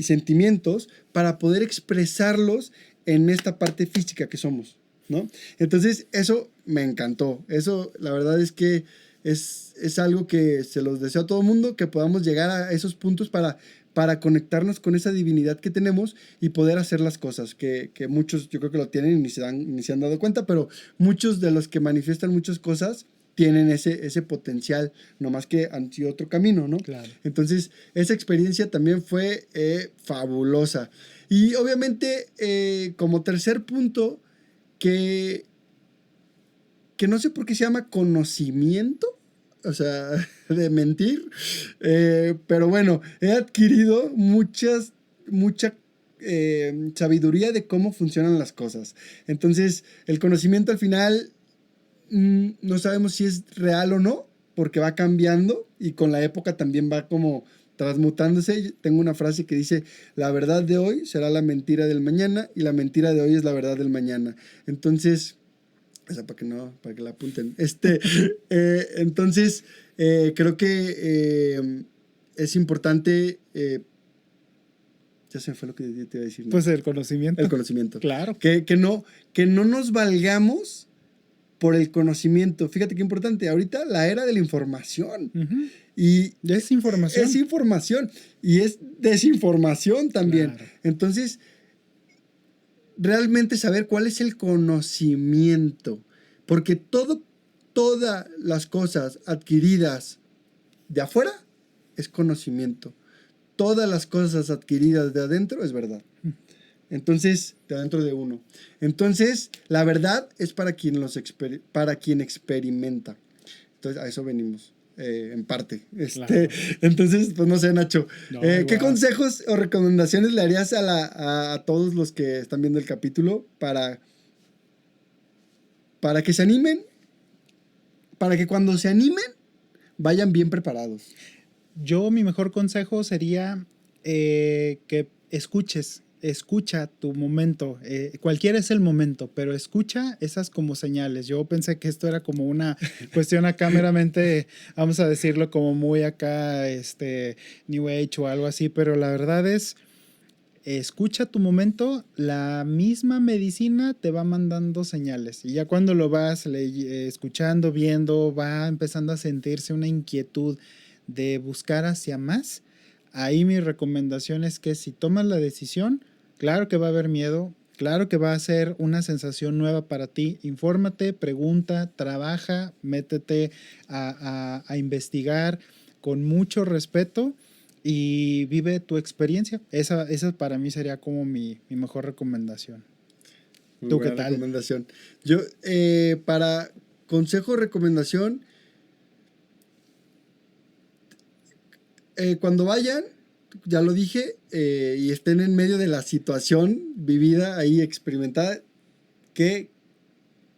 sentimientos para poder expresarlos en esta parte física que somos, ¿no? Entonces, eso me encantó. Eso, la verdad es que es algo que se los deseo a todo el mundo, que podamos llegar a esos puntos para conectarnos con esa divinidad que tenemos y poder hacer las cosas, que muchos yo creo que lo tienen y ni se han dado cuenta, pero muchos de los que manifiestan muchas cosas tienen ese potencial, nomás que han sido otro camino, ¿no? Claro. Entonces, esa experiencia también fue fabulosa. Y obviamente, como tercer punto, que no sé por qué se llama conocimiento, o sea, de mentir, pero bueno, he adquirido mucha sabiduría de cómo funcionan las cosas. Entonces, el conocimiento al final no sabemos si es real o no, porque va cambiando y con la época también va como transmutándose. Tengo una frase que dice: la verdad de hoy será la mentira del mañana, y la mentira de hoy es la verdad del mañana. Entonces, o sea, para que la apunten. Entonces, creo que es importante. Ya se me fue lo que te iba a decir, ¿no? Pues el conocimiento. El conocimiento. Claro. Que no nos valgamos por el conocimiento. Fíjate qué importante. Ahorita la era de la información. Uh-huh. Y es información. Es información. Y es desinformación también. Claro. Entonces, realmente saber cuál es el conocimiento. Porque todas las cosas adquiridas de afuera es conocimiento. Todas las cosas adquiridas de adentro es verdad. Entonces, de adentro de uno. Entonces, la verdad es para quien experimenta. Entonces, a eso venimos, en parte. Claro. Entonces, pues no sé, Nacho. No, ¿Qué consejos o recomendaciones le harías a todos los que están viendo el capítulo para que se animen? Para que cuando se animen, vayan bien preparados. Mi mejor consejo sería que escucha tu momento. Cualquiera es el momento, pero escucha esas como señales. Yo pensé que esto era como una cuestión acá meramente, vamos a decirlo como muy acá, New Age o algo así, pero la verdad es, escucha tu momento, la misma medicina te va mandando señales y ya cuando lo vas escuchando, viendo, va empezando a sentirse una inquietud de buscar hacia más. Ahí mi recomendación es que si tomas la decisión, claro que va a haber miedo, claro que va a ser una sensación nueva para ti. Infórmate, pregunta, trabaja, métete a investigar con mucho respeto y vive tu experiencia. Esa para mí sería como mi mejor recomendación. Muy ¿Tú buena qué tal? Recomendación. Yo, para consejo, recomendación, cuando vayan, ya lo dije, y estén en medio de la situación vivida ahí, experimentada, que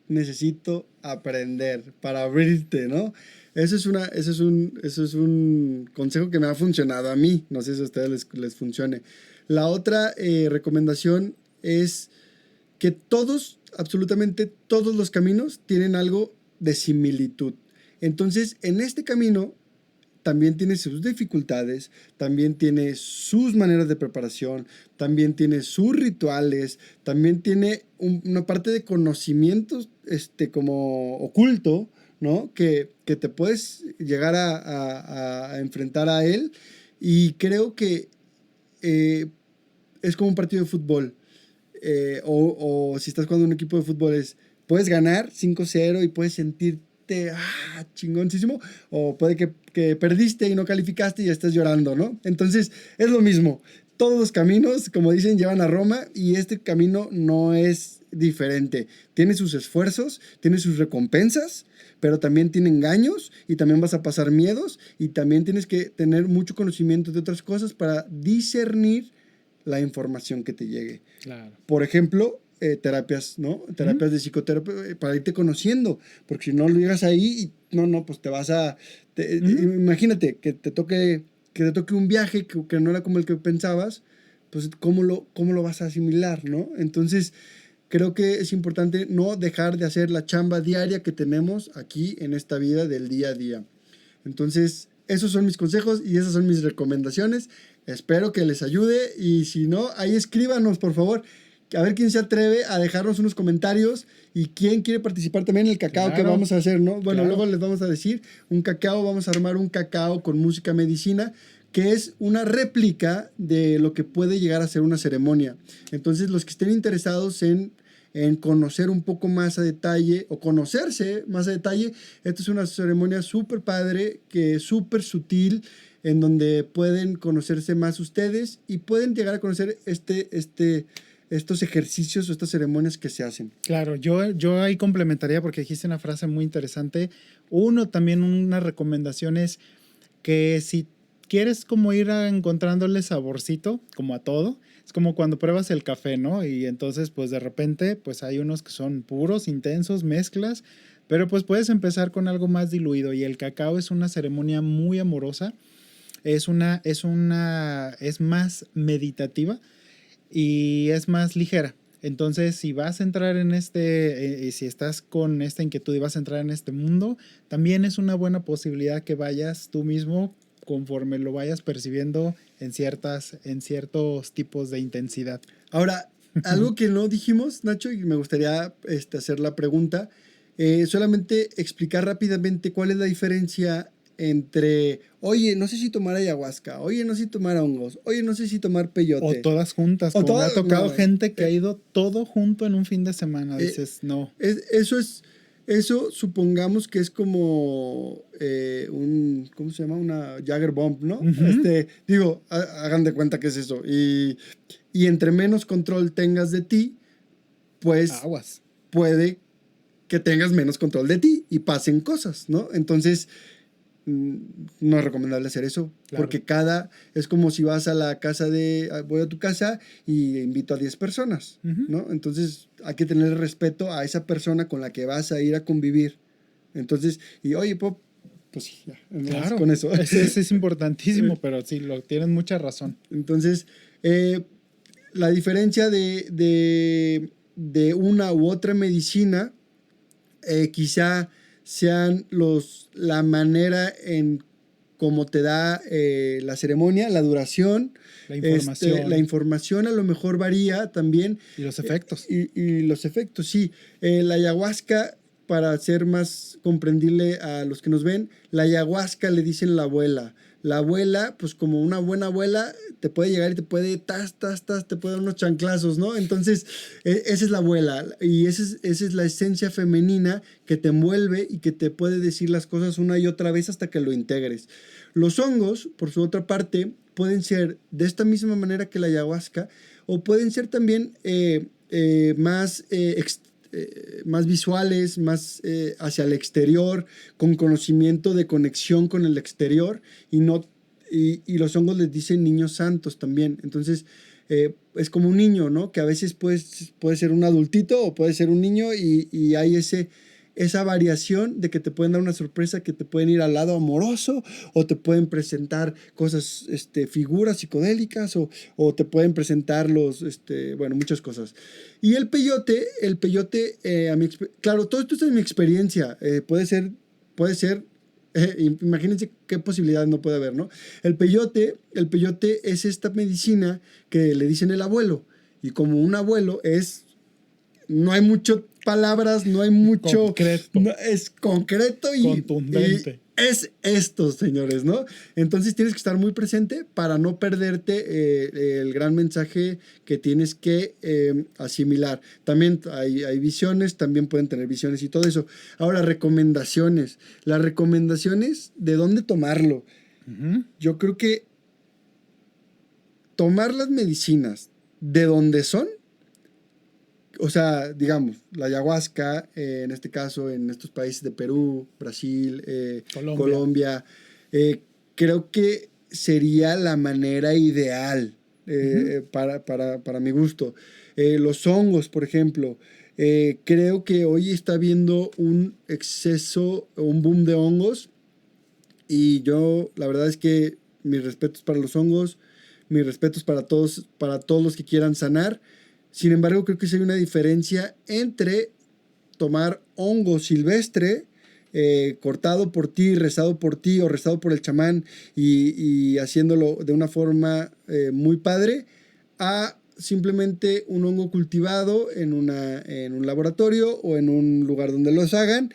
necesito aprender para abrirte, ¿no? Eso es un consejo que me ha funcionado a mí. No sé si a ustedes les funcione. La otra recomendación es que absolutamente todos los caminos tienen algo de similitud. Entonces, en este camino también tiene sus dificultades, también tiene sus maneras de preparación, también tiene sus rituales, también tiene una parte de conocimientos como oculto, ¿no? Que te puedes llegar a enfrentar a él. Y creo que es como un partido de fútbol. O si estás jugando un equipo de fútbol, puedes ganar 5-0 y puedes sentirte chingoncísimo, o puede que perdiste y no calificaste y estás llorando, ¿no? Entonces es lo mismo. Todos los caminos, como dicen, llevan a Roma, y este camino no es diferente. Tiene sus esfuerzos, tiene sus recompensas, pero también tiene engaños, y también vas a pasar miedos, y también tienes que tener mucho conocimiento de otras cosas para discernir la información que te llegue. Claro. Por ejemplo, terapias, ¿no? Terapias de psicoterapia, para irte conociendo, porque si no lo llegas ahí y pues te vas a... Imagínate que te toque un viaje que no era como el que pensabas, pues ¿cómo lo vas a asimilar, no? Entonces, creo que es importante no dejar de hacer la chamba diaria que tenemos aquí en esta vida del día a día. Entonces, esos son mis consejos y esas son mis recomendaciones. Espero que les ayude, y si no, ahí escríbanos, por favor. A ver quién se atreve a dejarnos unos comentarios y quién quiere participar también en el cacao que vamos a hacer, ¿no? Bueno, luego les vamos a decir un cacao, vamos a armar un cacao con música medicina, que es una réplica de lo que puede llegar a ser una ceremonia. Entonces, los que estén interesados en conocer un poco más a detalle, o conocerse más a detalle, esta es una ceremonia súper padre, que es súper sutil, en donde pueden conocerse más ustedes y pueden llegar a conocer estos ejercicios o estas ceremonias que se hacen. Claro, yo ahí complementaría, porque dijiste una frase muy interesante. También una recomendación es que si quieres como ir encontrándole saborcito, como a todo, es como cuando pruebas el café, ¿no? Y entonces, pues de repente, pues hay unos que son puros, intensos, mezclas, pero pues puedes empezar con algo más diluido, y el cacao es una ceremonia muy amorosa, es más meditativa y es más ligera. Entonces, si vas a entrar en si estás con esta inquietud y vas a entrar en este mundo, también es una buena posibilidad que vayas tú mismo, conforme lo vayas percibiendo en ciertos tipos de intensidad. Ahora, algo que no dijimos, Nacho, y me gustaría hacer la pregunta, solamente explicar rápidamente cuál es la diferencia entre, oye, no sé si tomar ayahuasca, oye, no sé si tomar hongos, oye, no sé si tomar peyote. O todas juntas, o como me ha tocado gente que ha ido todo junto en un fin de semana. Dices, no. Eso supongamos que es como ¿cómo se llama? Una Jagger Bomb, ¿no? Hagan de cuenta que es eso. Y entre menos control tengas de ti, pues aguas. Puede que tengas menos control de ti y pasen cosas, ¿no? Entonces, no es recomendable hacer eso, claro. Porque es como si vas a la casa voy a tu casa y invito a 10 personas, ¿no? Entonces hay que tener respeto a esa persona con la que vas a ir a convivir. Entonces, oye, Pop, pues sí, ya, claro, con eso. Eso es importantísimo, pero sí, tienes mucha razón. Entonces, la diferencia de una u otra medicina, quizá sean la manera en cómo te da la ceremonia, la duración, la información a lo mejor varía también. Y los efectos. Y los efectos, sí. La ayahuasca, para ser más comprendible a los que nos ven, la ayahuasca le dicen la abuela. La abuela, pues como una buena abuela, te puede llegar y te puede te puede dar unos chanclazos, ¿no? Entonces, esa es la abuela, y esa es la esencia femenina que te envuelve y que te puede decir las cosas una y otra vez hasta que lo integres. Los hongos, por su otra parte, pueden ser de esta misma manera que la ayahuasca, o pueden ser también más visuales, más hacia el exterior, con conocimiento de conexión con el exterior, y los hongos les dicen niños santos también. Entonces, es como un niño, ¿no? Que a veces puede ser un adultito o puede ser un niño, y hay esa variación de que te pueden dar una sorpresa, que te pueden ir al lado amoroso, o te pueden presentar cosas, figuras psicodélicas, o te pueden presentar muchas cosas. Y el peyote, claro, todo esto es de mi experiencia, puede ser, imagínense qué posibilidades no puede haber, ¿no? El peyote es esta medicina que le dicen el abuelo, y como un abuelo es no hay mucho palabras, no hay mucho... Concreto. No, es concreto y... Contundente. Y es esto, señores, ¿no? Entonces tienes que estar muy presente para no perderte el gran mensaje que tienes que asimilar. También hay visiones, también pueden tener visiones y todo eso. Ahora, recomendaciones. Las recomendaciones de dónde tomarlo. Ujú. Yo creo que tomar las medicinas de donde son, o sea, digamos, la ayahuasca, en este caso, en estos países de Perú, Brasil, Colombia, creo que sería la manera ideal para mi gusto. Los hongos, por ejemplo, creo que hoy está habiendo un exceso, un boom de hongos, y yo, la verdad es que mis respetos para los hongos, mis respetos para todos los que quieran sanar. Sin embargo, creo que sí hay una diferencia entre tomar hongo silvestre, cortado por ti, rezado por ti o rezado por el chamán y haciéndolo de una forma muy padre, a simplemente un hongo cultivado en un laboratorio o en un lugar donde los hagan,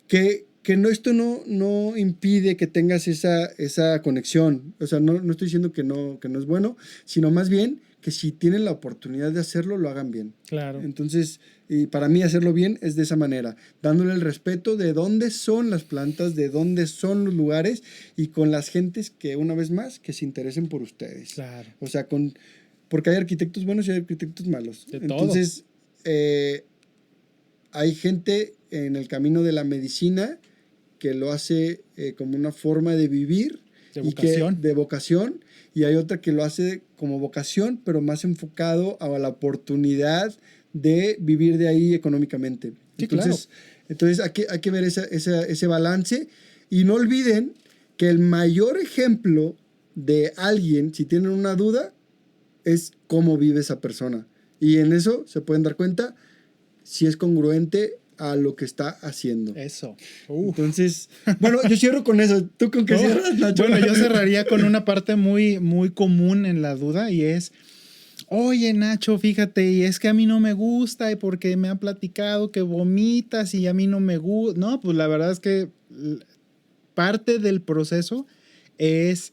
que esto no impide que tengas esa conexión. O sea, no estoy diciendo que no es bueno, sino más bien que si tienen la oportunidad de hacerlo, lo hagan bien. Claro. Entonces, y para mí hacerlo bien es de esa manera, dándole el respeto de dónde son las plantas, de dónde son los lugares y con las gentes que, una vez más, que se interesen por ustedes. Claro. O sea, porque hay arquitectos buenos y hay arquitectos malos. De Entonces, hay gente en el camino de la medicina que lo hace como una forma de vivir. De vocación. Y hay otra que lo hace como vocación, pero más enfocado a la oportunidad de vivir de ahí económicamente. Sí, entonces, claro. Entonces hay que ver ese balance. Y no olviden que el mayor ejemplo de alguien, si tienen una duda, es cómo vive esa persona. Y en eso se pueden dar cuenta si es congruente a lo que está haciendo. Eso. Entonces, bueno, yo cierro con eso. ¿Tú con qué cierras, Nacho? Bueno, yo cerraría con una parte muy, muy común en la duda y es, oye, Nacho, fíjate, y es que a mí no me gusta y porque me han platicado que vomitas y a mí no me gusta. No, pues la verdad es que parte del proceso es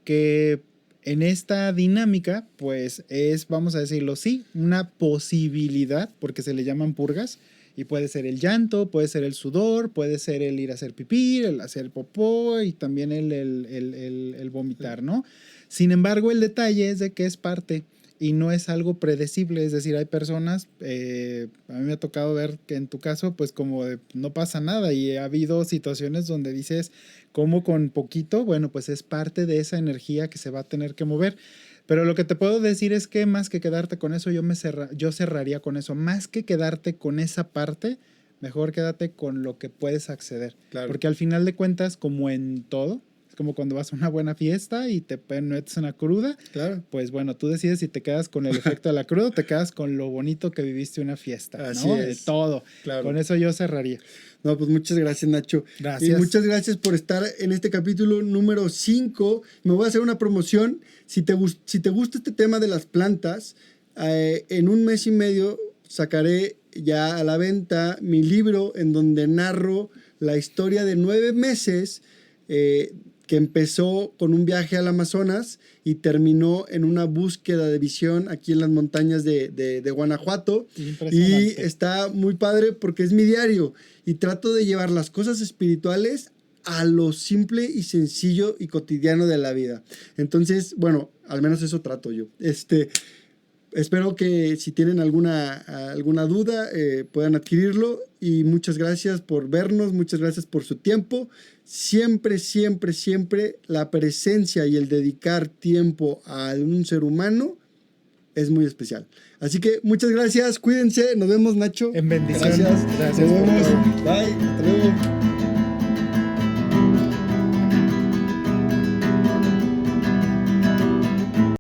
que en esta dinámica, pues es, vamos a decirlo, sí, una posibilidad, porque se le llaman purgas. Y puede ser el llanto, puede ser el sudor, puede ser el ir a hacer pipí, el hacer popó y también el vomitar, ¿no? Sin embargo, el detalle es de que es parte y no es algo predecible. Es decir, hay personas, a mí me ha tocado ver que en tu caso, pues como no pasa nada y ha habido situaciones donde dices, como con poquito, bueno, pues es parte de esa energía que se va a tener que mover. Pero lo que te puedo decir es que más que quedarte con eso, yo cerraría con eso. Más que quedarte con esa parte, mejor quédate con lo que puedes acceder. Claro. Porque al final de cuentas, como en todo, es como cuando vas a una buena fiesta y te metes una cruda. Claro. Pues bueno, tú decides si te quedas con el efecto de la cruda o te quedas con lo bonito que viviste una fiesta. Así ¿no? es. De todo. Claro. Con eso yo cerraría. No, pues muchas gracias, Nacho. Gracias. Y muchas gracias por estar en este capítulo número 5. Me voy a hacer una promoción. Si te gusta este tema de las plantas, en 1 mes y medio sacaré ya a la venta mi libro en donde narro la historia de 9 meses que empezó con un viaje al Amazonas y terminó en una búsqueda de visión aquí en las montañas de Guanajuato. Y está muy padre porque es mi diario y trato de llevar las cosas espirituales a lo simple y sencillo y cotidiano de la vida. Entonces, bueno, al menos eso trato yo. Espero que si tienen alguna duda puedan adquirirlo y muchas gracias por vernos, muchas gracias por su tiempo. Siempre, siempre, siempre la presencia y el dedicar tiempo a un ser humano es muy especial. Así que muchas gracias, cuídense, nos vemos, Nacho. En bendiciones. Gracias. Gracias nos por vemos. todo. Bye, hasta luego.